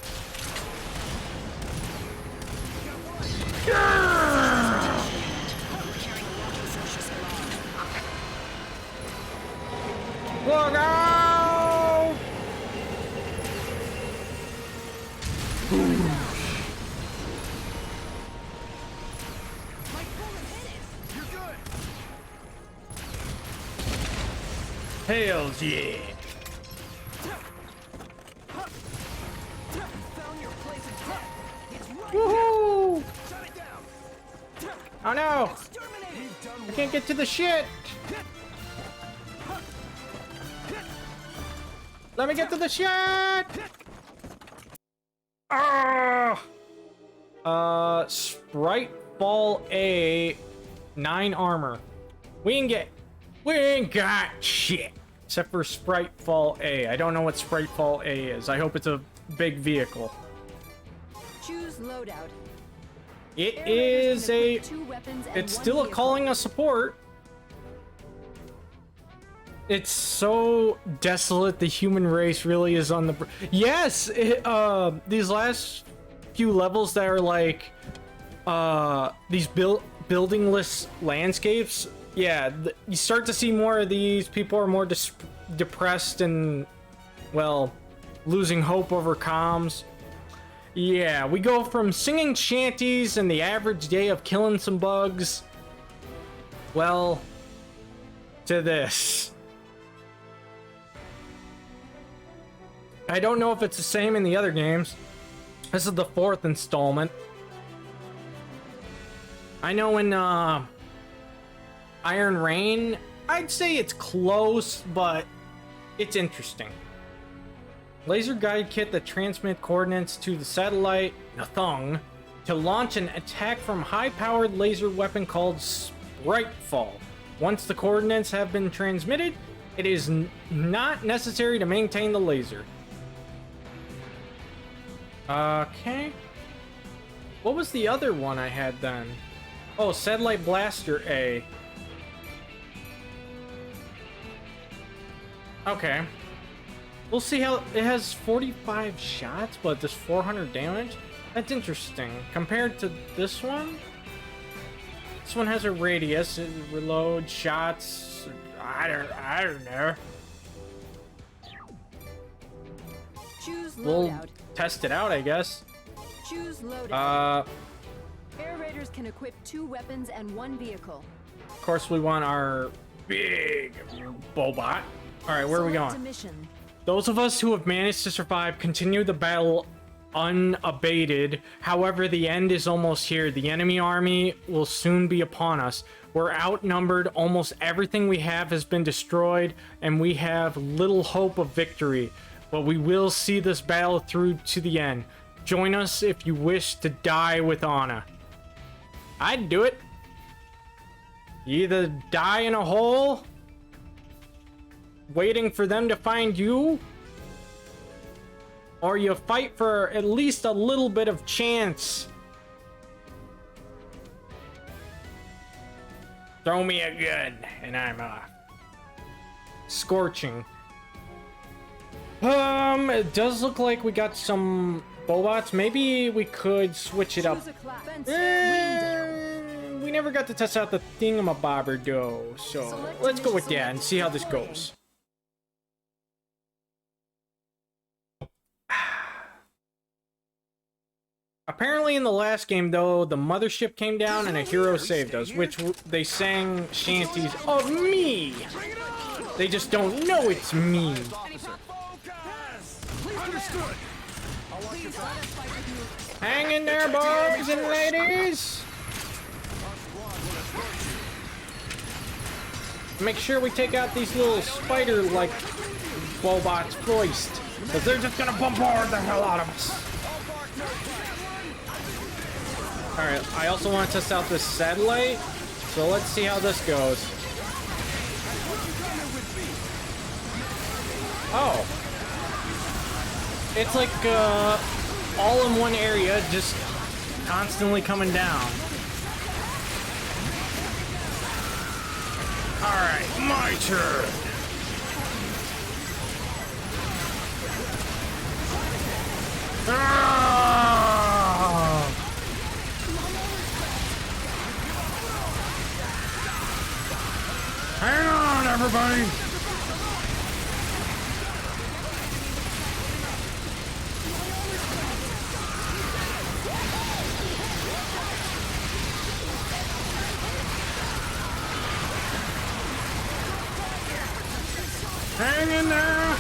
Look out! You're good. Hells yeah! Found your place in death. It's right Woohoo! there. Shut it down. Oh no! Exterminate. You've done I can't get to the shit! Let me get to the shit! Ah! Sprite Ball A, 9 armor. We ain't got shit. Except for Sprite Fall A. I don't know what Sprite Fall A is. I hope it's a big vehicle. Choose loadout. It Air Raiders is can a... equip 2 weapons and It's 1 still a vehicle. calling a support. It's so desolate. The human race really is on the... Yes! These last few levels that are like... these buildingless landscapes. Yeah, you start to see more of these. People are more depressed and, well, losing hope over comms. Yeah, we go from singing shanties and the average day of killing some bugs, well, to this. I don't know if it's the same in the other games. This is the 4th installment. I know in Iron Rain, I'd say it's close, but it's interesting. Laser guide kit that transmit coordinates to the satellite Nathung to launch an attack from high-powered laser weapon called Spritefall. Once the coordinates have been transmitted, it is not necessary to maintain the laser. Okay. What was the other one I had then? Oh, Satellite Blaster A. Okay. We'll see how it has 45 shots, but does 400 damage. That's interesting. Compared to this one, this one has a radius, it reloads shots. I don't know. Choose We'll loadout. test it out, I guess. Choose loadout. Uh, Air raiders can equip 2 weapons and 1 vehicle. of course we want our big Bobot. All right, where are we Select going? a mission. Those of us who have managed to survive continue the battle unabated. However, the end is almost here. The enemy army will soon be upon us. We're outnumbered. Almost everything we have has been destroyed, and we have little hope of victory. But we will see this battle through to the end. Join us if you wish to die with honor. I'd do it. You either die in a hole, waiting for them to find you, or you fight for at least a little bit of chance. Throw me a gun and I'm off. Scorching. It does look like we got some Bobots. Maybe we could switch it up. Choose a class. Fencer, We never got to test out the thingamabobber though, so Select let's go with mission, that and see how this goes. Apparently in the last game though, the mothership came down and a hero saved us, which they sang shanties of me. They just don't know it's me. Understood. Hang in there, boys and ladies. Make sure we take out these little spider-like Bobots first, because they're just gonna bombard the hell out of us. Alright, I also want to test out this satellite, so let's see how this goes. Oh. It's like, all in one area, just constantly coming down. Alright, my turn. Ah! Hang on, everybody! Hang in there!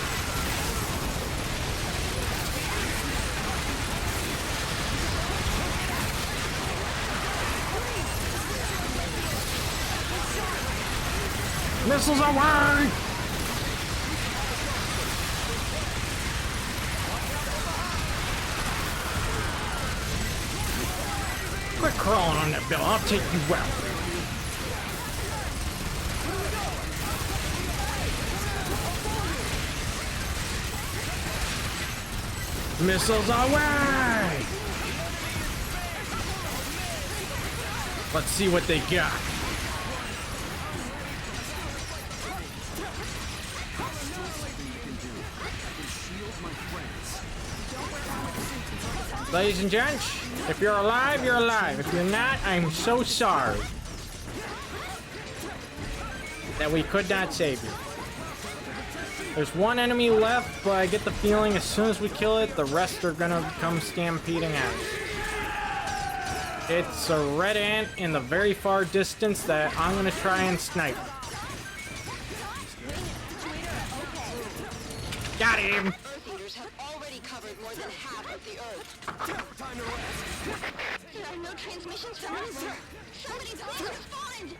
Missiles away! Quit crawling on that bill, I'll take you out. Missiles away! Let's see what they got. Ladies and gents, if you're alive, you're alive. If you're not, I'm so sorry that we could not save you. There's one enemy left, but I get the feeling as soon as we kill it, the rest are gonna come stampeding at us. It's a red ant in the very far distance that I'm gonna try and snipe. Got him! Earth eaters have already covered more than half of the Earth. Time to rest. There are no transmissions from anywhere. Somebody please respond!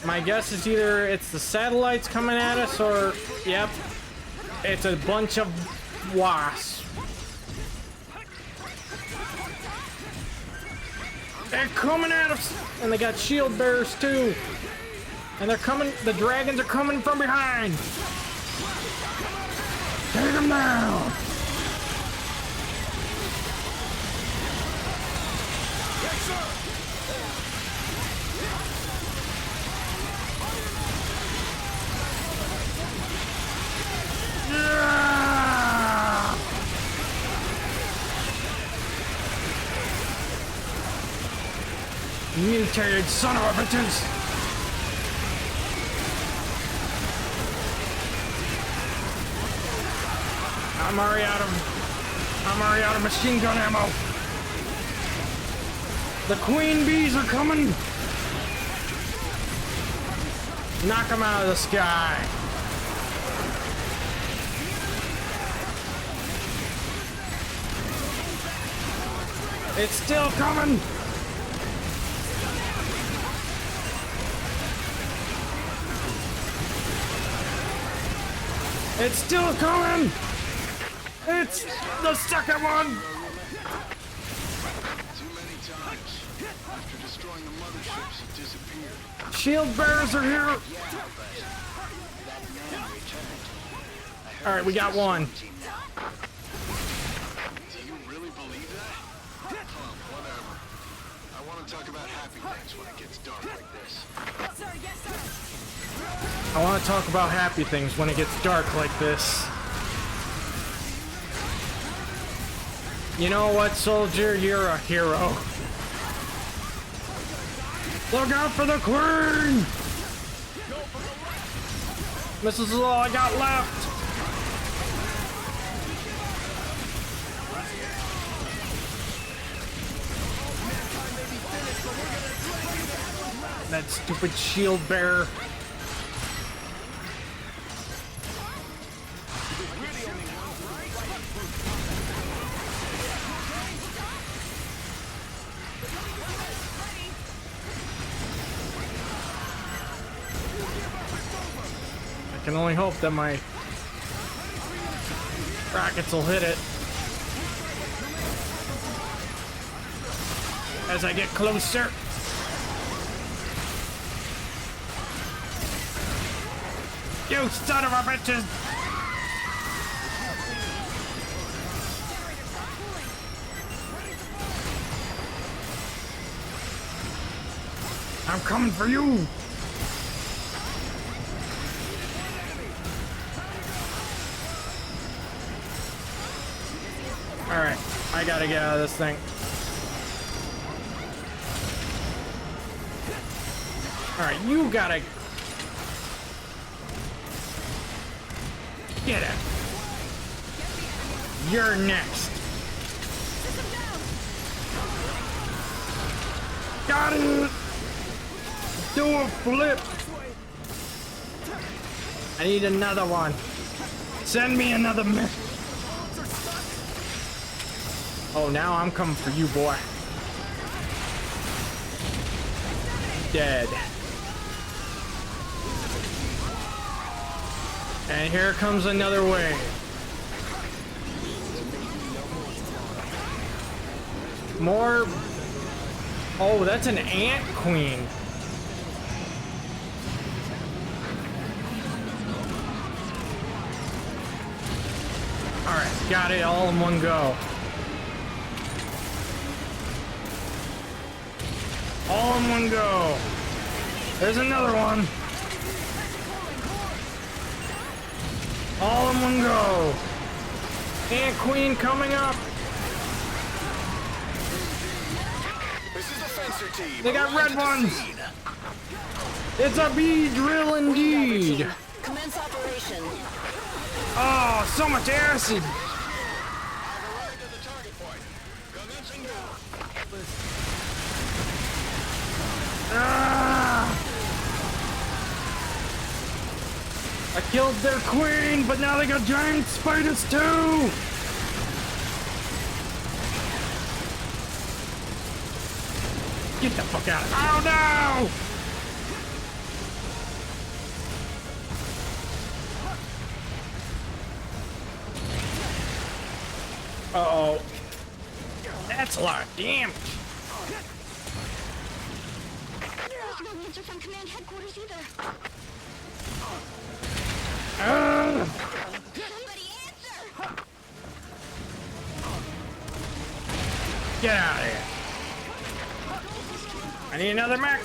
My guess is either it's the satellites coming at us or, yep, it's a bunch of wasps. They're coming at us! And they got shield bearers too. And they're coming, the dragons are coming from behind. Take them down. Yes, sir! Yeah! Mutated son of a bitches. I'm already out of machine gun ammo. The queen bees are coming. Knock them out of the sky. It's still coming. It's still coming. It's the second one! Too many times. After destroying the motherships, it disappeared. Shield bearers are here! Alright, we got one. Do you really believe that? Whatever. I want to talk about happy things when it gets dark like this. Sir, yes, sir. I want to talk about happy things when it gets dark like this. You know what, soldier? You're a hero. Look out for the queen! This is all I got left. That stupid shield bearer. I can only hope that my rockets will hit it as I get closer. You son of a bitches! I'm coming for you! Alright, I gotta get out of this thing. Alright, you gotta... Get it. You're next. Got it! Do a flip! I need another one. Send me another mission. Oh, now I'm coming for you, boy. Dead. And here comes another wave. More... Oh, that's an ant queen. Alright, got it all in one go. All in one go. There's another one. All in one go. Ant Queen coming up. This is the Fencer team. They got Arrived red at the ones. scene. It's a bee drill indeed. Commence operation. Oh, so much acid. Arrived at the target point. Commencing now. Ah! I killed their queen, but now they got giant spiders too. Get the fuck out! Oh no! Uh-oh. That's a lot of damage. answer from command headquarters either. Somebody answer! Get out of here. I need another mech.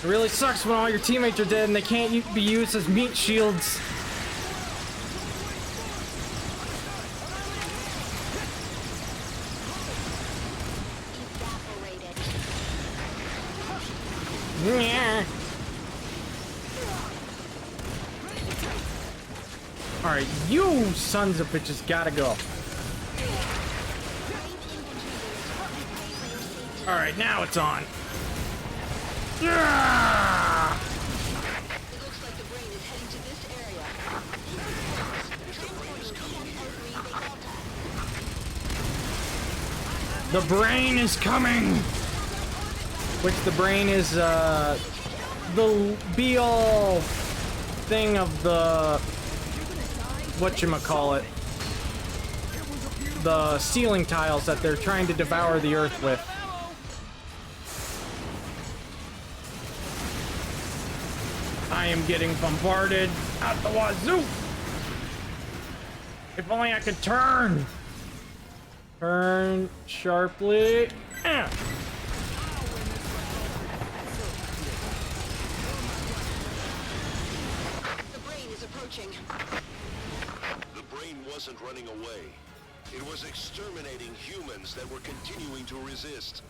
It really sucks when all your teammates are dead and they can't be used as meat shields. Yeah. Alright, you sons of bitches gotta go. Alright, now it's on. Yeah! It looks like the brain is heading to this area. The brain is coming! Which the brain is, the be-all thing of the... whatchamacallit. The ceiling tiles that they're trying to devour the Earth with. I am getting bombarded out the wazoo! If only I could turn! Turn sharply. Ah. The brain is approaching. The brain wasn't running away. It was exterminating humans that were continuing to resist.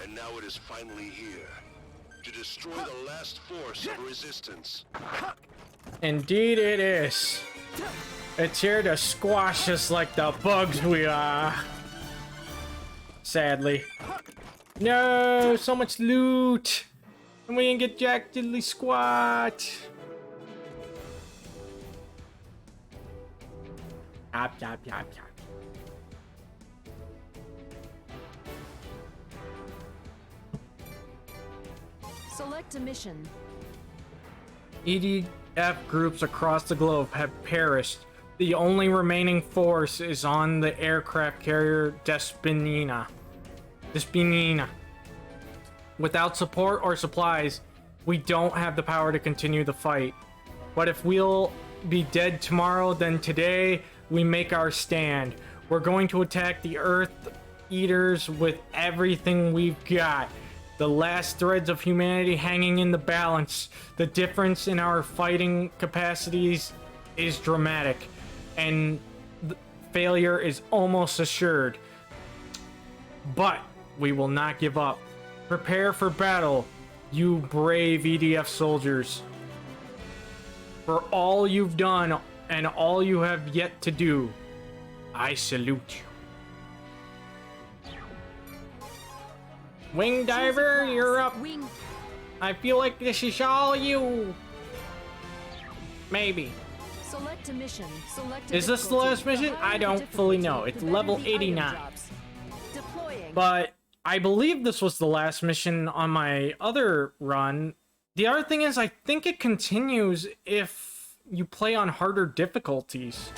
And now it is finally here. To destroy the last force of resistance. Indeed it is. It's here to squash us like the bugs we are. Sadly. No, so much loot. And we didn't get jack diddly squat. Yop, yop, yop, yop. Select a mission. EDF groups across the globe have perished. The only remaining force is on the aircraft carrier Despinina. Without support or supplies, we don't have the power to continue the fight. But if we'll be dead tomorrow, then today we make our stand. We're going to attack the Earth Eaters with everything we've got. The last threads of humanity hanging in the balance. The difference in our fighting capacities is dramatic, and failure is almost assured. But we will not give up. Prepare for battle, you brave EDF soldiers. For all you've done and all you have yet to do, I salute you. Wing diver, you're up. Wing. I feel like this is all you. Maybe. Select a mission. Select a Is this the difficulty. last mission? The higher I the don't fully difficulty, know. It's the better level the item 89. drops. Deploying. But I believe this was the last mission on my other run. The other thing is, I think it continues if you play on harder difficulties.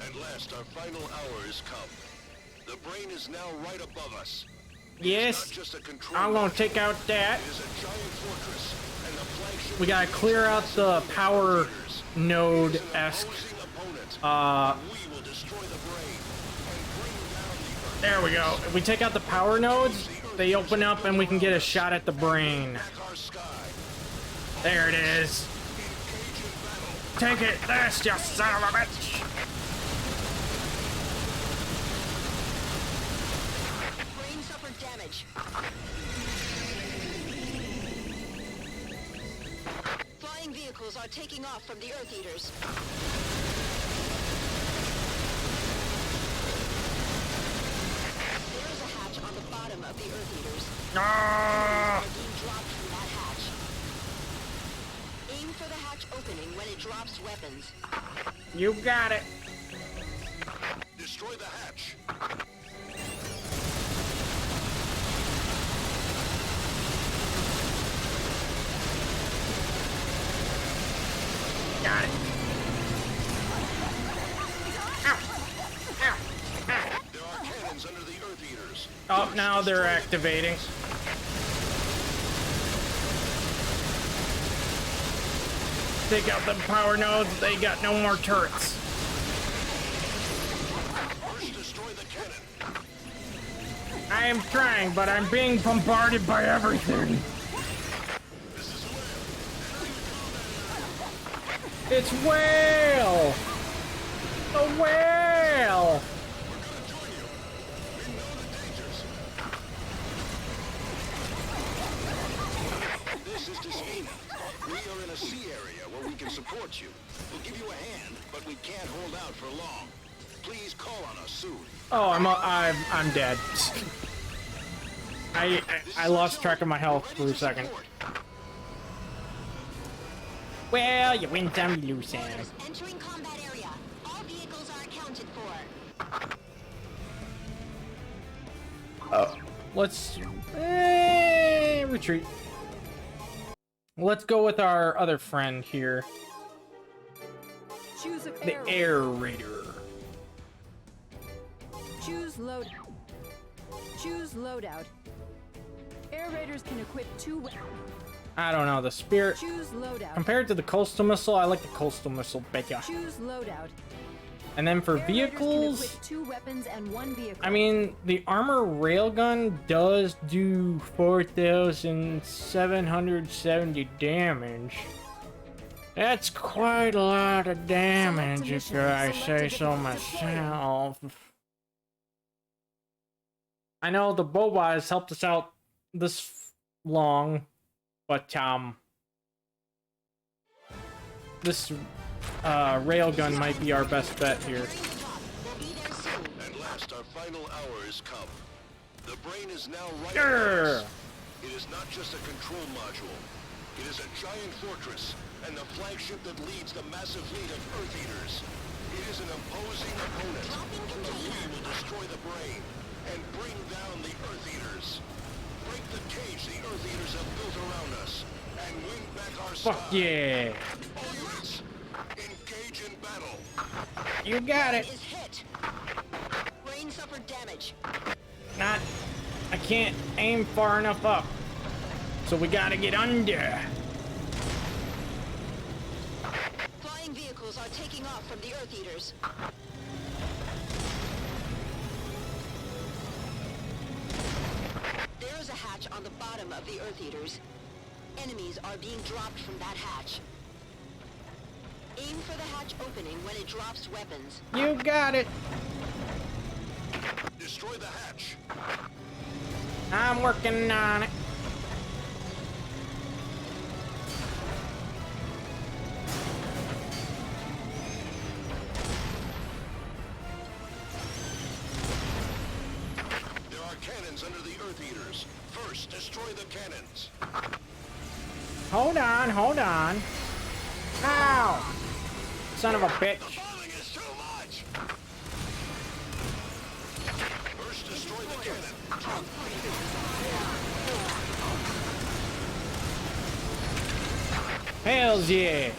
At last, our final hour is come. The brain is now right above us. Yes, Not just a control I'm gonna room. take out that. It is a giant fortress and the flagship. We gotta clear out the power node-esque. Opposing opponent. We will destroy the brain and bring down the Earth. There we go. If we take out the power nodes, they open up and we can get a shot at the brain. Back our sky. There it is. Take it, this, you son of a bitch. Brain suffered damage. Flying vehicles are taking off from the Earth Eaters. There is a hatch on the bottom of the Earth Eaters. Ah! Are being dropped from that hatch. Aim for the hatch opening when it drops weapons. You got it. Destroy the hatch. Got it. Ow. Ow. Ow. There are Oh, now they're activating. Take out the power nodes. They got no more turrets. First, destroy the cannon. I am trying, but I'm being bombarded by everything. It's whale! The whale! This is Disney. We are in a sea area where we can support you. We'll give you a hand, but we can't hold out for long. Please call on us soon. Oh, I'm dead. I lost track of my health for a second. Well, you win some, you lose some. Entering combat area. All vehicles are accounted for. Oh, let's retreat. Let's go with our other friend here, Choose a the Air Raider. Choose load. Choose loadout. Air raiders can equip 2 I don't know, the Spirit. Choose loadout. Compared to the coastal missile, I like the coastal missile better. Choose loadout. And then for Air raiders can vehicles, equip 2 weapons and 1 vehicle. I mean, the armor railgun does do 4,770 damage. That's quite a lot of damage, if I say so myself. I know the Boba has helped us out this long, but this railgun might be our best bet here. At last, our final hour has come. The brain is now right Grr. at us. It is not just a control module. It is a giant fortress, and the flagship that leads the massive fleet of Earth Eaters. It is an imposing opponent, but we will destroy the brain and bring down the Earth Eaters. Break the cage the Earth Eaters have built around us, and win back our Fuck sky. yeah. All units, engage in battle. You got it. Is hit. Brain suffered damage. I can't aim far enough up. So we gotta get under. Flying vehicles are taking off from the Earth Eaters. There is a hatch on the bottom of the Earth Eaters. Enemies are being dropped from that hatch. Aim for the hatch opening when it drops weapons. You got it. Destroy the hatch. I'm working on it. There are cannons under the Earth Eaters. First, destroy the cannons. Hold on, hold on. Ow! Son of a bitch. Bombing is too much! First, destroy the cannon. Hells yeah.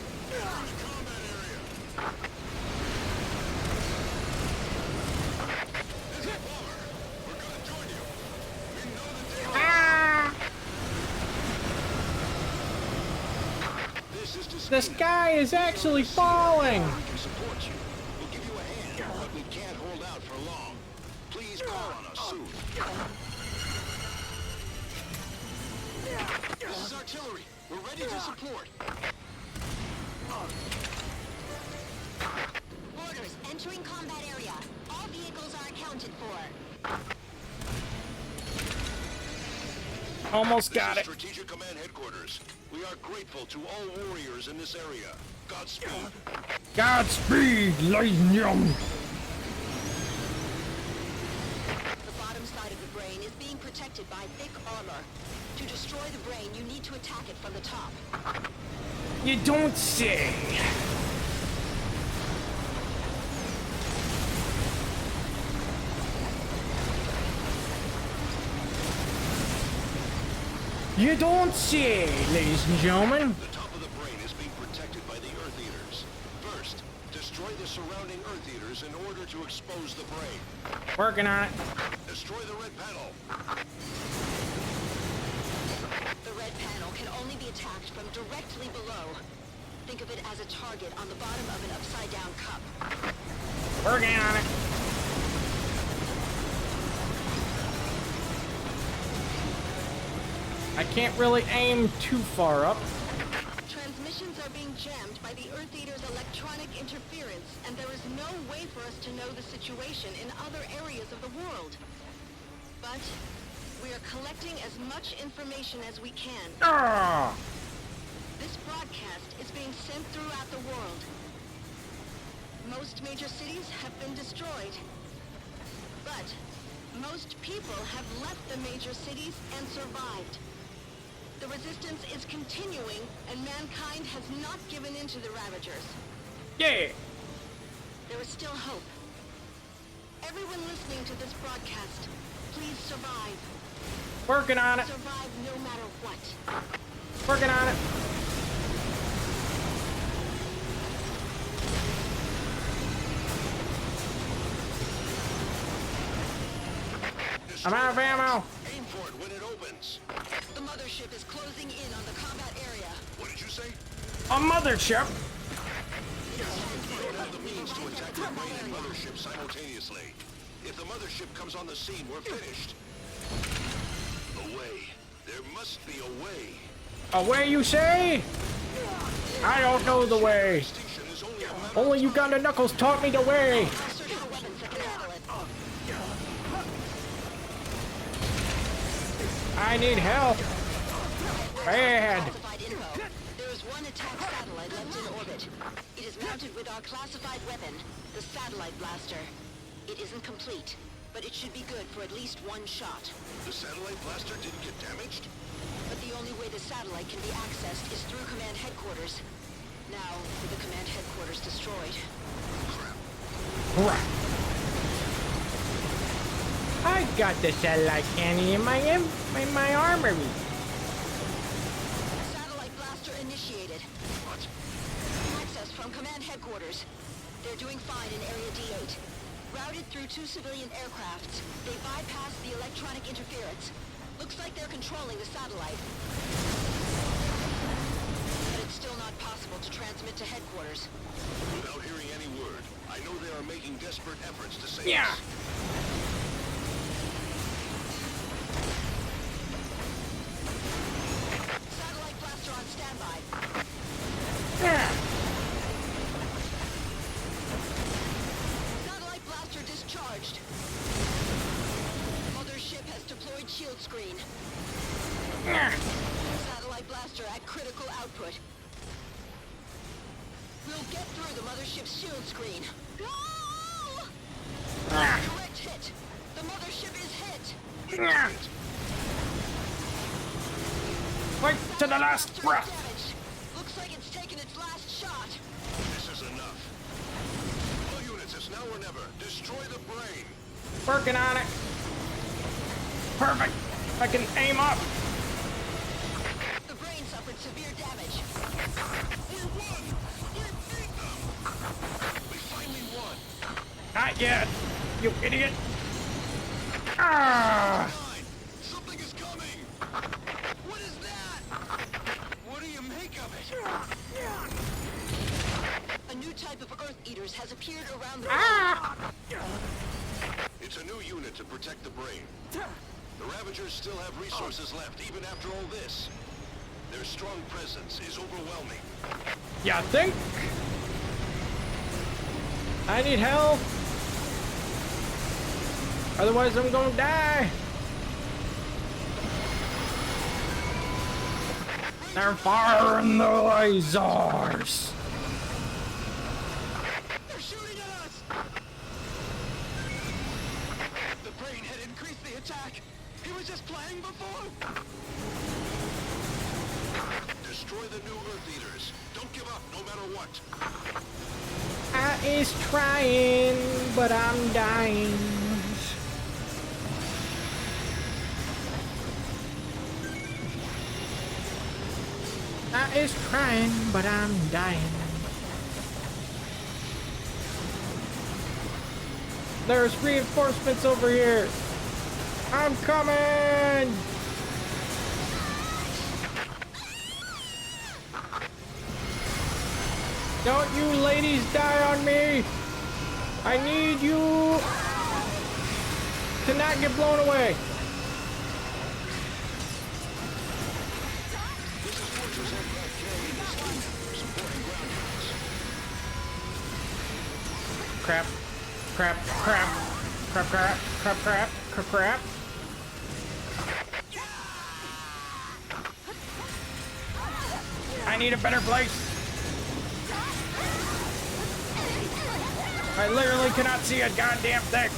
Ah! This is to The sky is actually falling. We can support you. We'll give you a hand, but we can't hold out for long. Please call on us soon. This is artillery. We're ready to support. Orders entering combat area. All vehicles are accounted for. Almost This got is it. Strategic Command Headquarters. We are grateful to all warriors in this area. Godspeed. Godspeed, ladies and gentlemen. The bottom side of the brain is being protected by thick armor. To destroy the brain, you need to attack it from the top. You don't say. You don't say, ladies and gentlemen. The top of the brain is being protected by the Earth Eaters. First, destroy the surrounding Earth Eaters in order to expose the brain. Working on it. Destroy the red panel. The red panel can only be attacked from directly below. Think of it as a target on the bottom of an upside-down cup. Working on it. I can't really aim too far up. Transmissions are being jammed by the Earth Eater's electronic interference, and there is no way for us to know the situation in other areas of the world. But we are collecting as much information as we can. Ah! This broadcast is being sent throughout the world. Most major cities have been destroyed. But most people have left the major cities and survived. The resistance is continuing, and mankind has not given in to the Ravagers. Yeah! There is still hope. Everyone listening to this broadcast, please survive. Working on it. Survive no matter what. Working on it. I'm out of ammo. Aim for it when it opens. The mothership is closing in on the combat area. What did you say? A mothership. We don't have the means to attack the brain and mothership simultaneously. If the mothership comes on the scene, we're finished. A way. There must be a way. A way, you say? I don't know the way. Extinction is only a matter Only Uganda Knuckles taught me the way. Search for weapons that can handle it. I need help. Bad. Classified info. There is one attack satellite left in orbit. It is mounted with our classified weapon, the satellite blaster. It isn't complete, but it should be good for at least one shot. The satellite blaster didn't get damaged? But the only way the satellite can be accessed is through command headquarters. Now, with the command headquarters destroyed, Right. I got the satellite candy in my armory. satellite blaster initiated. What? Access from command headquarters. They're doing fine in Area D8. Routed through 2 civilian aircrafts, they bypass the electronic interference. Looks like they're controlling the satellite. But it's still not possible to transmit to headquarters. Without hearing any word, I know they are making desperate efforts to save Yeah. us. Satellite blaster on standby. Yeah. Satellite blaster discharged. Mothership has deployed shield screen. Yeah. Satellite blaster at critical output. We'll get through the mothership's shield screen. No! Ah. Direct hit. The mothership is hit. Yeah. Fight to the last Blaster breath. damaged. Looks like it's taken its last shot. This is enough. All units, it's now or never. Destroy the brain. Working on it. Perfect. I can aim up. The brain suffered severe damage. We won! We beat them! We finally won! Not yet. You idiot. Ah. Fine! Something is coming! What is that? What do you make of it? A new type of Earth Eaters has appeared around the Ah. It's a new unit to protect the brain. The Ravagers still have resources left, even after all this. Their strong presence is overwhelming. You think? I need help. Otherwise, I'm gonna die. They're firing the lasers. They're shooting at us! The brain had increased the attack. He was just playing before. Destroy the new Earth Eaters. Don't give up, no matter what. I is trying, but I'm dying. I is trying, but I'm dying. There's reinforcements over here. I'm coming. Don't you ladies die on me. I need you to not get blown away. Crap. Crap, crap, crap, crap, crap, crap, crap, crap. I need a better place. I literally cannot see a goddamn thing.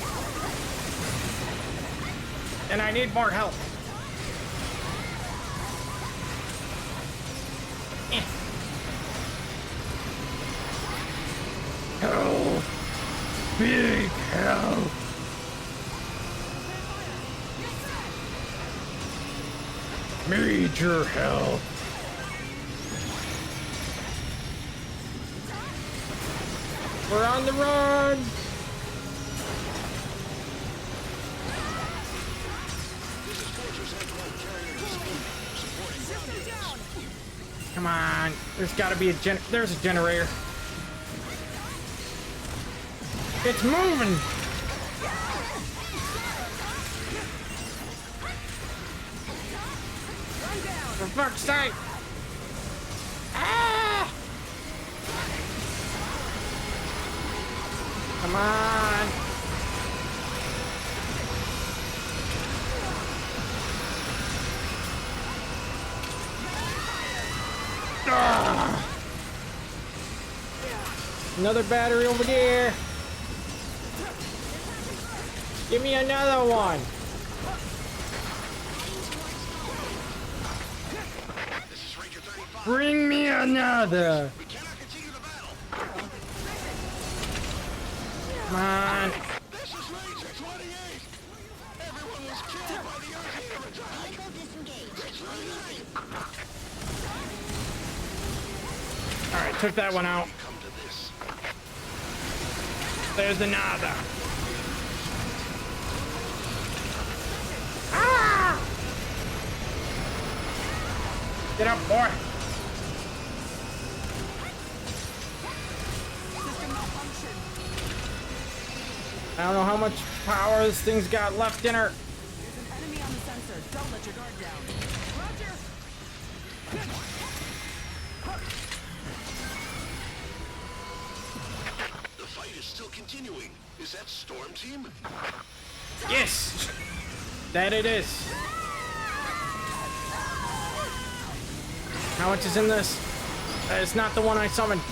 And I need more help. Oh. Big hell. Major hell. We're on the run. Come on. There's got to be there's a generator. It's moving! For fuck's sake! Ah! Come on! Ah! Another battery over there! Give me another one. Bring me another. Come on. This is Ranger 28. Everyone was killed by the Earth attack. All right, took that one out. Come to this. There's another. Ah! Get up, boy. I don't know how much power this thing's got left in her. There's an enemy on the sensor. Don't let your guard down. Roger. The fight is still continuing. Is that Storm Team? Yes, that it is. How much is in this? It's not the one I summoned.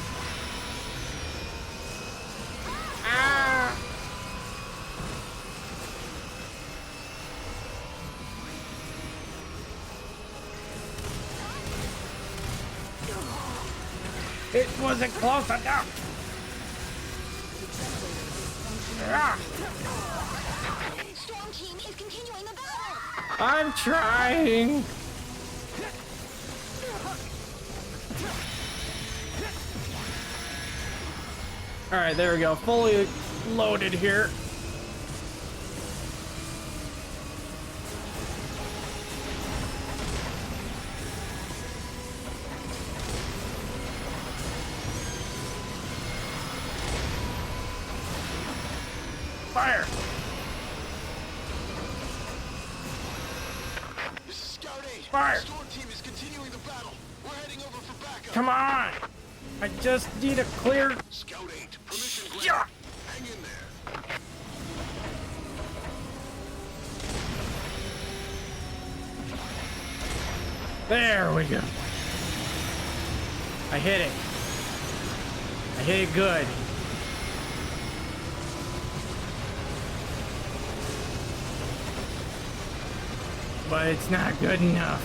Ah! It wasn't close enough. Ah! Storm Team is continuing the battle. I'm trying. All right, there we go. Fully loaded here. Fire! This is Scout 8. Fire! Storm Team is continuing the battle. We're heading over for backup. Come on! I just need a clear. Scout 8, permission granted. Yeah. Hang in there. There we go. I hit it. I hit it good. But it's not good enough.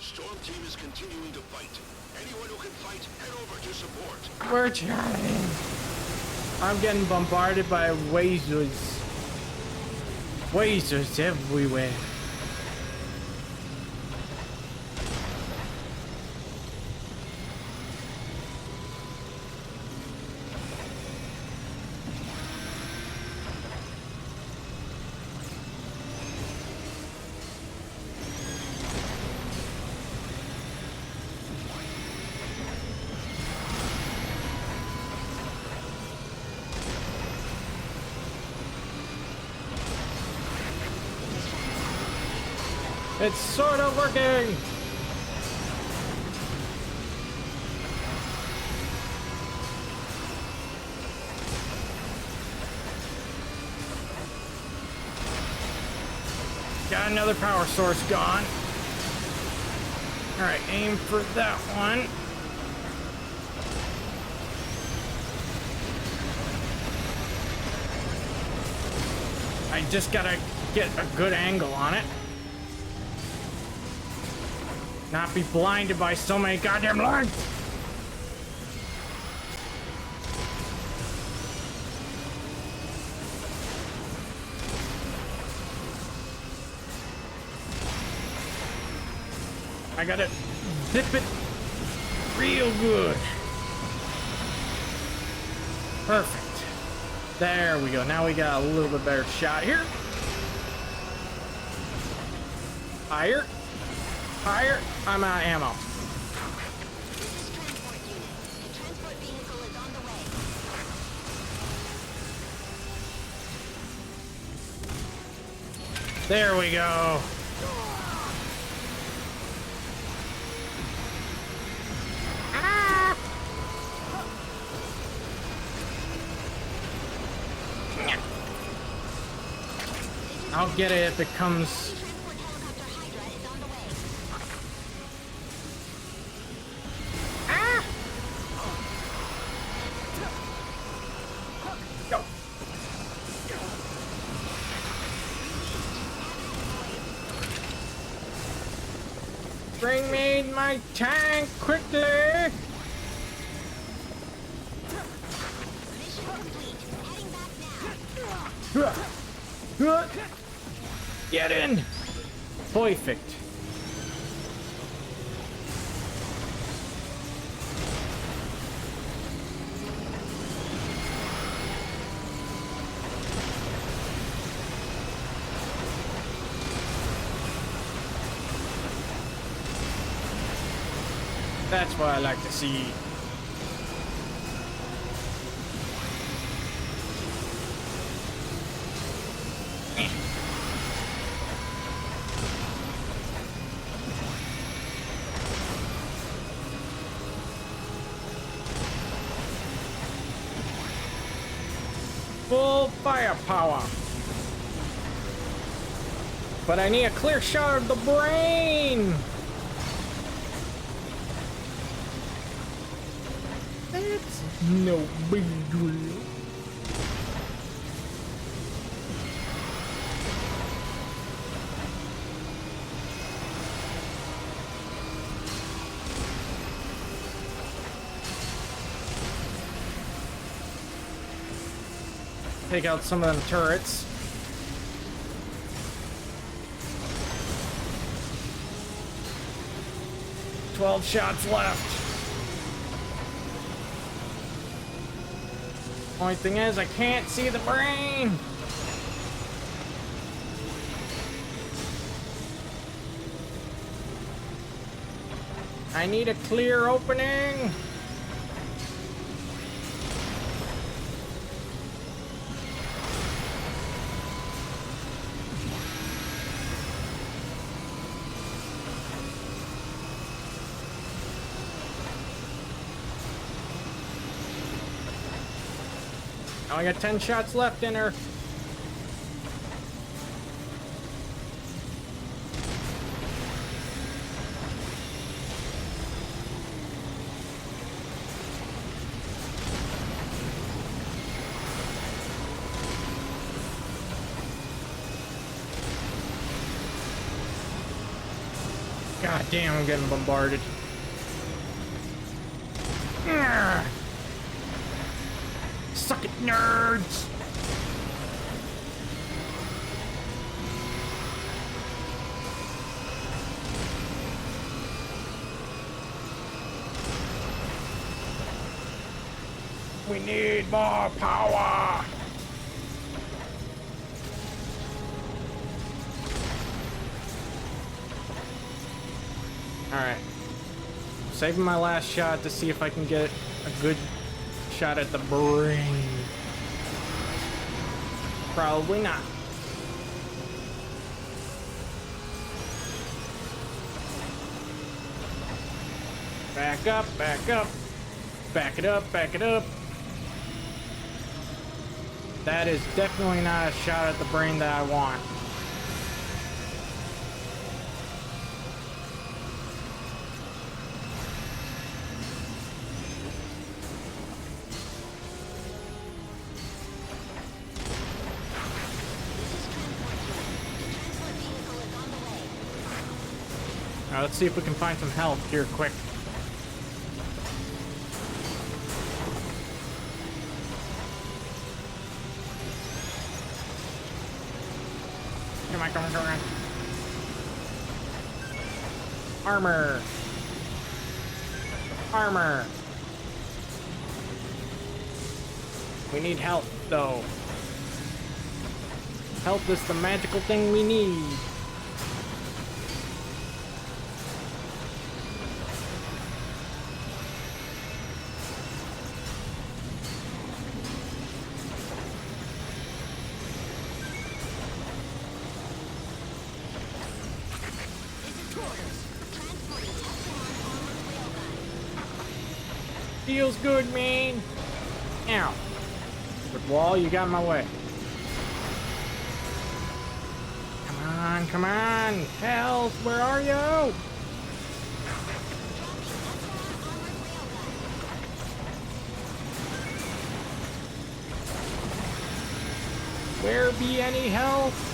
Storm Team is continuing to fight. Anyone who can fight, head over to support. We're trying. I'm getting bombarded by lasers. Lasers everywhere. It's sort of working! Got another power source gone. Alright, aim for that one. I just gotta get a good angle on it. Not be blinded by so many goddamn lights. I gotta zip it real good. Perfect. There we go. Now we got a little bit better shot here. Higher. Higher. I'm out of ammo. This is transport unit. The transport vehicle is on the way. There we go. I'll get it if it comes. Transport helicopter Hydra is on the way. Go. Bring me my tank quickly. Mission complete. Heading back now. Get in. Perfect. That's what I like to see. Full firepower. But I need a clear shot of the brain. It's no big deal. Take out some of them turrets. $12 shots left. Only thing is, I can't see the brain. I need a clear opening. Now I got 10 shots left in her. God damn, I'm getting bombarded. Urgh. Suck it, nerds! We need more power! Alright. Saving my last shot to see if I can get a good shot at the brain. Probably not. Back up, back up. Back it up, back it up. That is definitely not a shot at the brain that I want. Now let's see if we can find some health here quick. Come on. Armor. Armor. We need health, though. Health is the magical thing we need. Feels good, man. Ow. Good wall, you got in my way. Come on. Health, where are you? Where be any health?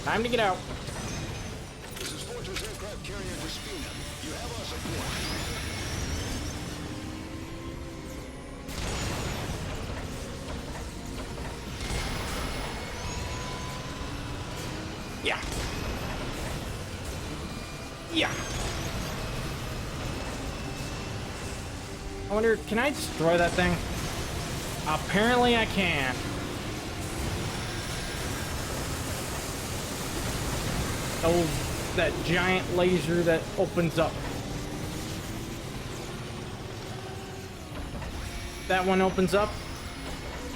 Time to get out. This is Fortress Aircraft Carrier Despina. You have our support. Yeah. Yeah. I wonder, can I destroy that thing? Apparently I can. Oh, that giant laser that opens up. That one opens up.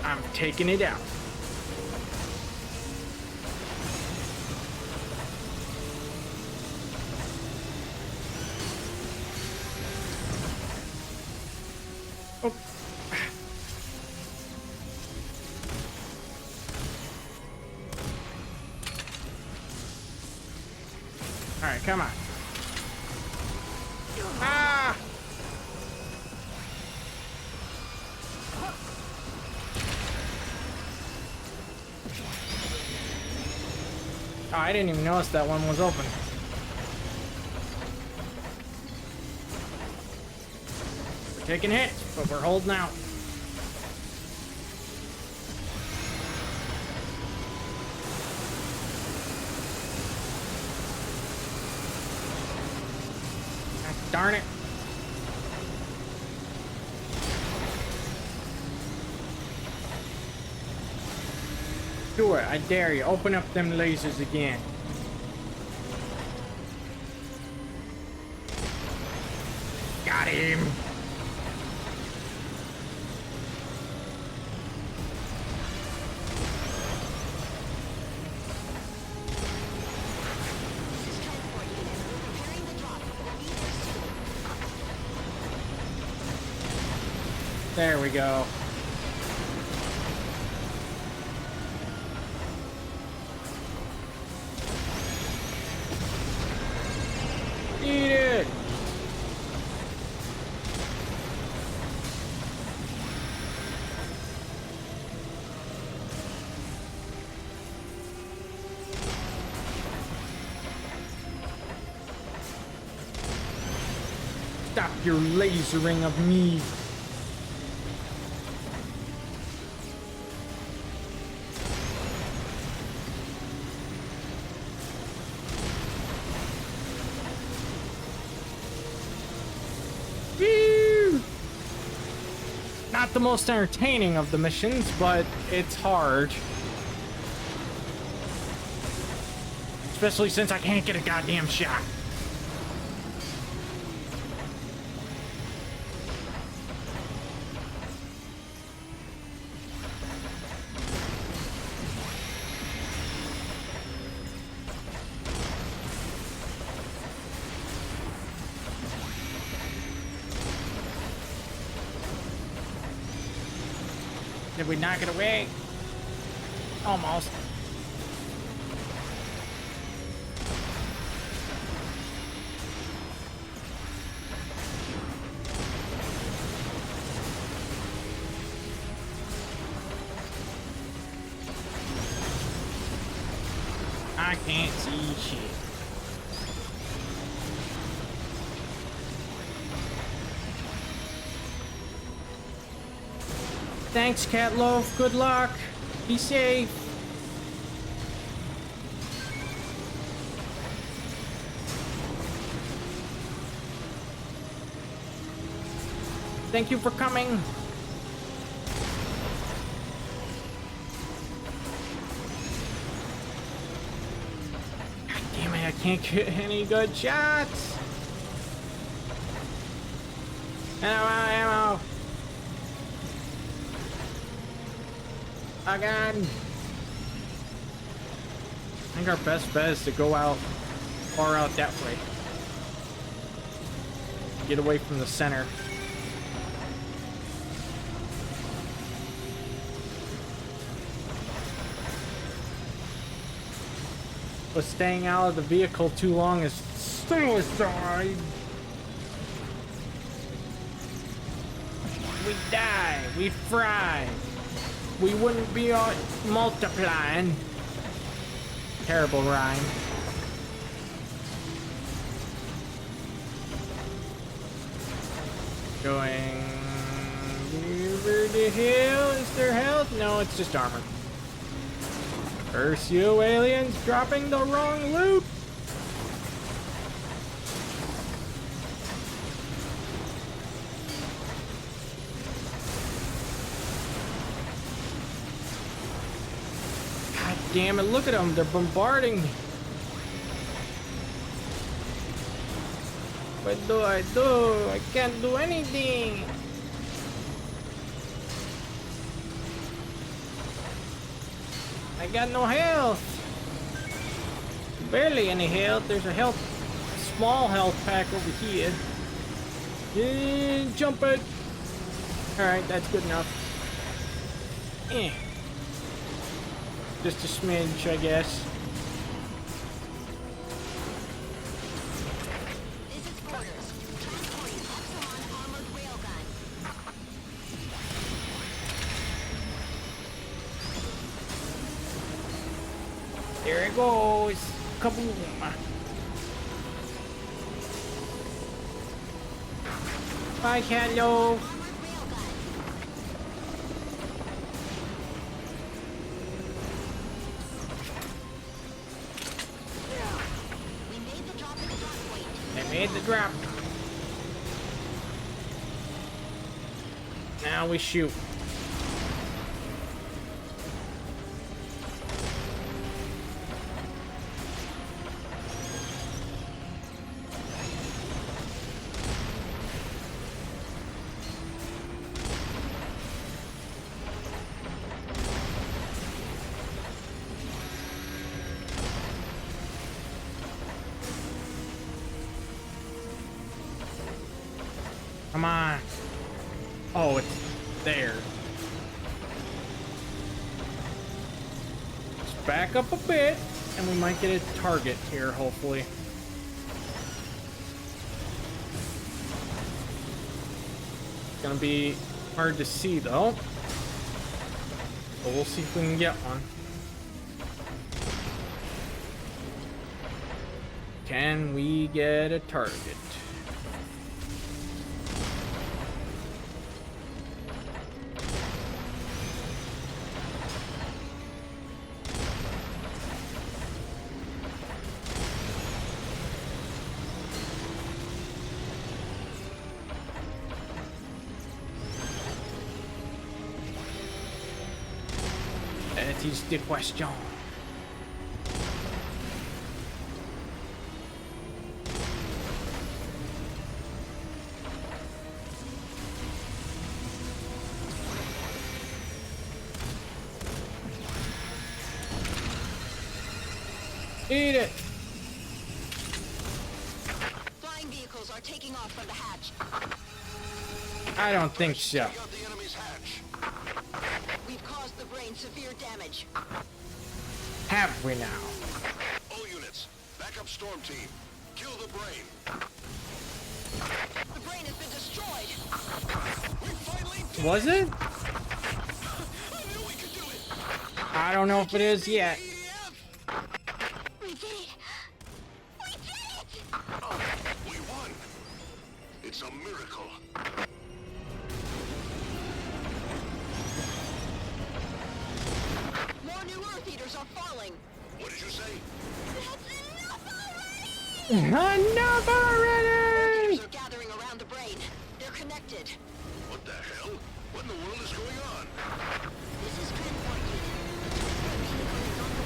I'm taking it out. Oh. All right, come on. Ah! Oh, I didn't even notice that one was open. We're taking hits, but we're holding out. Darn it. Do it, I dare you. Open up them lasers again. Got him. There we go. Eat it. Stop your lasering of me. Not the most entertaining of the missions, but it's hard. Especially since I can't get a goddamn shot. Did we knock it away? Almost. I can't see shit. Thanks, Cat Loaf. Good luck. Be safe. Thank you for coming. God damn it, I can't get any good shots. Ammo. Again. I think our best bet is to go out far out that way. Get away from the center. But staying out of the vehicle too long is suicide. We die. We fry. We wouldn't be multiplying. Terrible rhyme. Going over the hill. Is there health? No, it's just armor. Curse you, aliens, dropping the wrong loot. Damn it, look at them, they're bombarding me. What do I do? I can't do anything. I got no health. Barely any health. There's a small health pack over here. Yeah, jump it. Alright, that's good enough. Eh. Just a smidge, I guess. This is Borders. Transporting Exxon armored railgun. There it goes. Kaboom. Bye, hello. Made the drop. Now we shoot. Come on. Oh, it's there. Let's back up a bit, and we might get a target here, hopefully. It's gonna be hard to see, though. But we'll see if we can get one. Can we get a target? That is the question. Eat it. Flying vehicles are taking off from the hatch. I don't think so. Take out the enemy's hatch. sustained severe damage. Have we now? All units, back up storm team. Kill the brain. The brain has been destroyed. We finally did Was it? I knew we could do it! I don't know if it is yet. EDF! We did it! We did it! We won. It's a miracle. More new Earth Eaters are falling. What did you say? That's enough already! Enough already! Eaters are gathering around the brain. They're connected. What the hell? What in the world is going on? This is transport unit. Vehicle is on the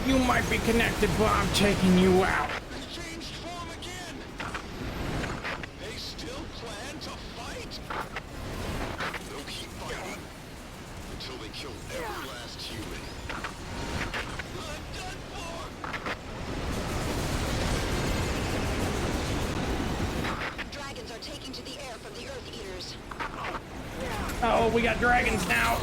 way. You might be connected, but I'm taking you out. They changed form again! They still plan to fight? They'll keep fighting until they kill every last human. I'm done for! Dragons are taking to the air from the Earth Eaters. Oh, we got dragons now.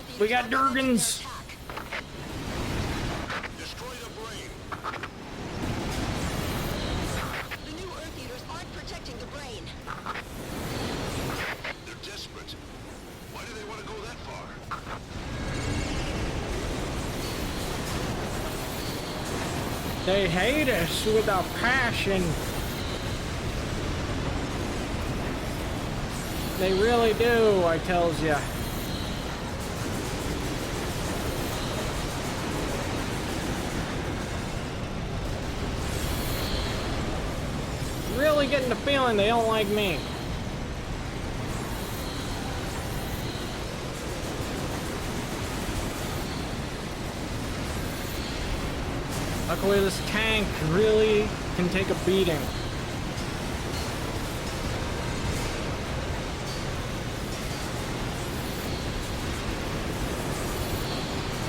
Earth We Eaters got are launching their Durgans. attack. Destroy the brain. The new Earth Eaters aren't protecting the brain. They're desperate. Why do they want to go that far? They hate us with a passion. They really do, I tells ya. Really getting the feeling they don't like me. Luckily, this tank really can take a beating.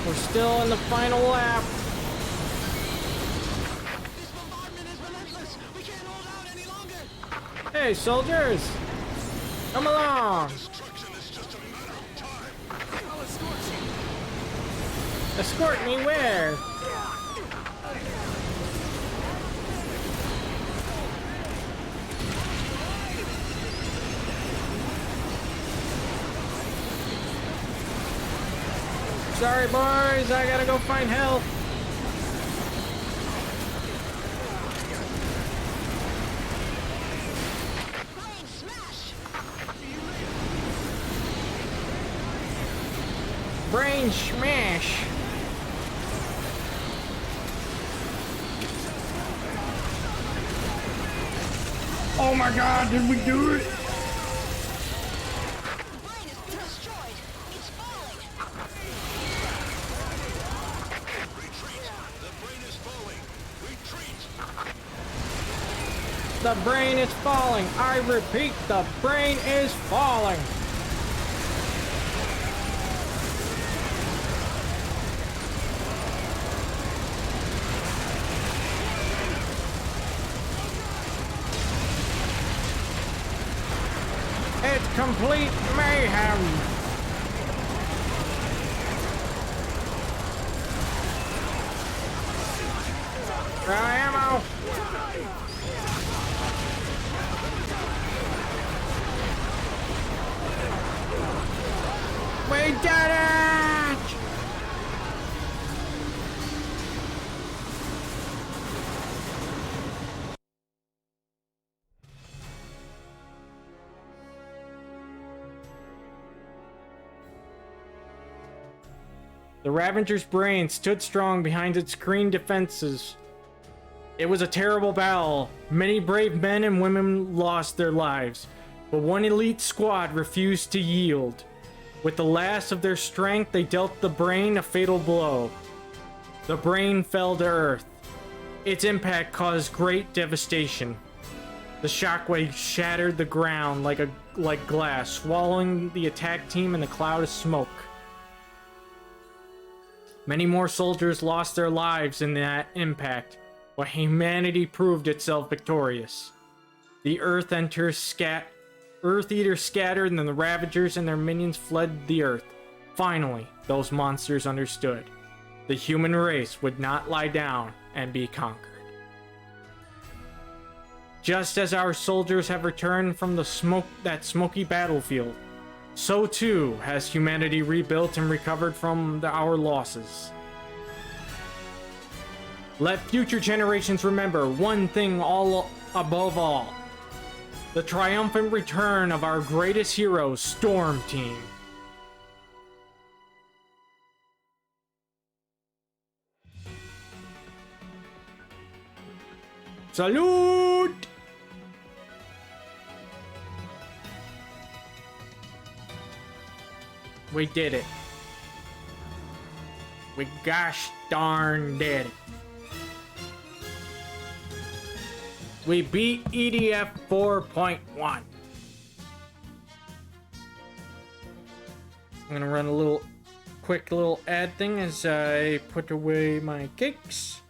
We're still in the final lap. This bombardment is relentless! We can't hold out any longer! Hey, soldiers! Come along! Destruction is just a matter of time. I'll escort you! Escort me where? Sorry, boys, I gotta go find help. Brain smash! Brain smash. Oh my god, did we do it? The brain has been destroyed. It's falling. Retreat. The brain is falling. Retreat. The brain is falling. I repeat, the brain is falling. It's complete mayhem. Dry ammo. We did it! The Ravager's brain stood strong behind its screen defenses. It was a terrible battle. Many brave men and women lost their lives, but one elite squad refused to yield. With the last of their strength, they dealt the brain a fatal blow. The brain fell to Earth. Its impact caused great devastation. The shockwave shattered the ground like glass, swallowing the attack team in a cloud of smoke. Many more soldiers lost their lives in that impact, but humanity proved itself victorious. The Earth Eaters scattered, and then the Ravagers and their minions fled the Earth. Finally, those monsters understood. The human race would not lie down and be conquered. Just as our soldiers have returned from that smoky battlefield, so too has humanity rebuilt and recovered from our losses. Let future generations remember one thing above all. The triumphant return of our greatest hero, Storm Team. Salute! We did it. We gosh darn did it. We beat EDF 4.1. I'm gonna run a quick little ad thing as I put away my cakes.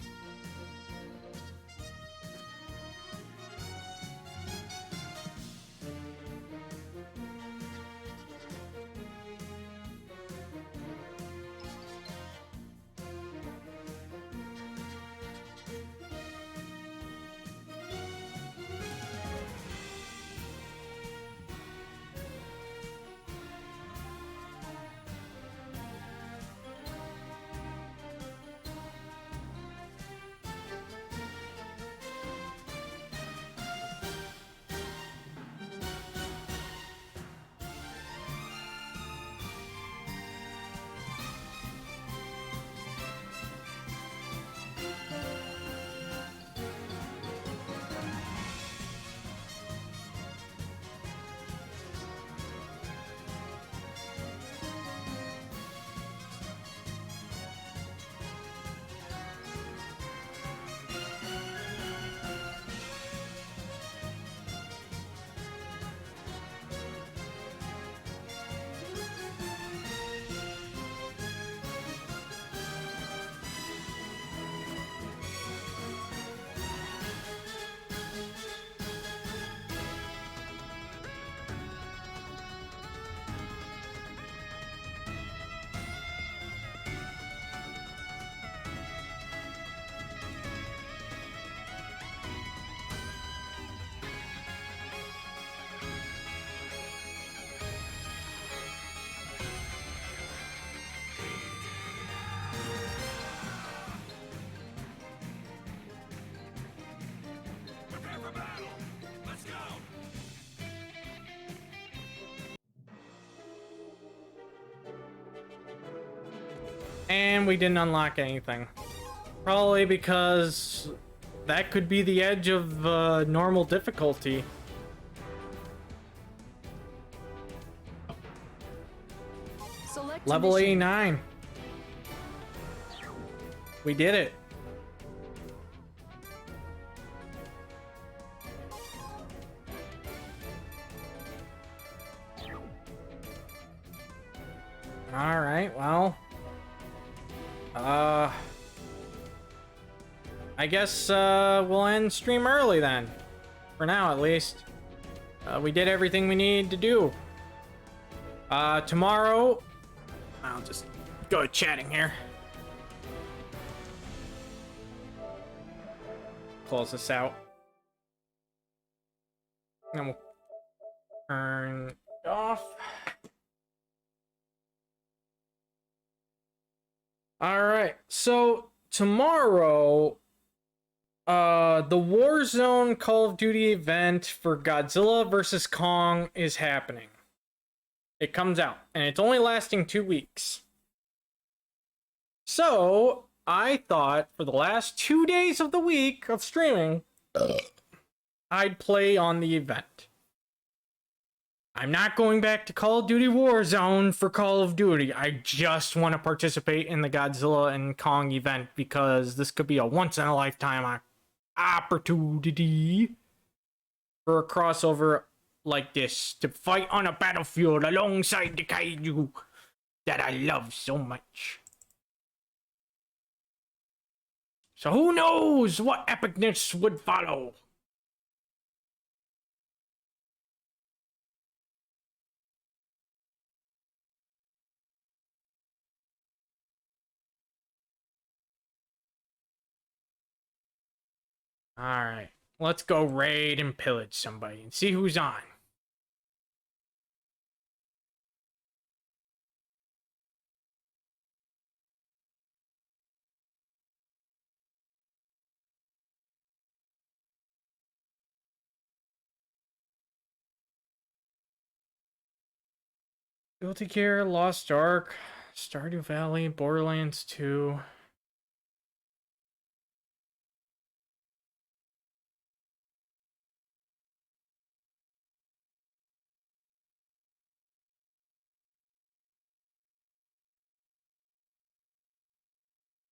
And we didn't unlock anything. Probably because that could be the edge of normal difficulty. Select Level mission. 89. We did it. All right, well. I guess we'll end stream early then. For now, at least. We did everything we need to do. Tomorrow, I'll just go chatting here. Close this out. And we'll turn it off. Alright, so tomorrow, the Warzone Call of Duty event for Godzilla vs. Kong is happening. It comes out, and it's only lasting 2 weeks. So, I thought for the last 2 days of the week of streaming, I'd play on the event. I'm not going back to Call of Duty Warzone for Call of Duty. I just want to participate in the Godzilla and Kong event because this could be a once-in-a-lifetime opportunity for a crossover like this to fight on a battlefield alongside the kaiju that I love so much. So who knows what epicness would follow? Alright. Let's go raid and pillage somebody and see who's on. Guilty Gear, Lost Ark, Stardew Valley, Borderlands 2.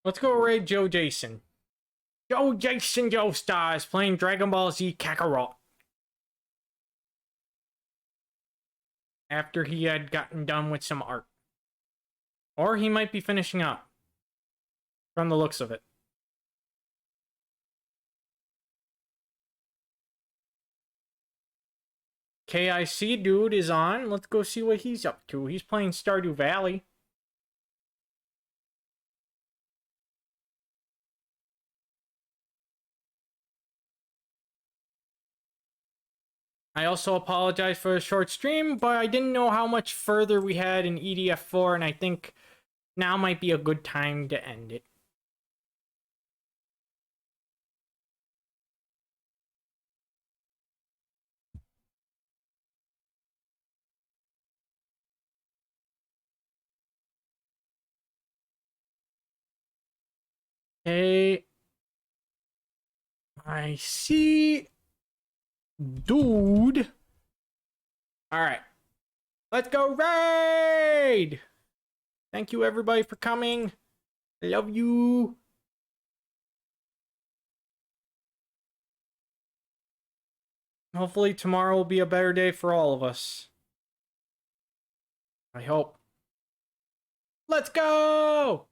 Let's go raid Joe Jason. Joe Jason Joestar is playing Dragon Ball Z Kakarot. After he had gotten done with some art. Or he might be finishing up. From the looks of it. KIC dude is on. Let's go see what he's up to. He's playing Stardew Valley. I also apologize for a short stream, but I didn't know how much further we had in EDF 4, and I think now might be a good time to end it. Okay. I see. Dude. Alright. Let's go raid! Thank you everybody for coming. I love you. Hopefully tomorrow will be a better day for all of us. I hope. Let's go!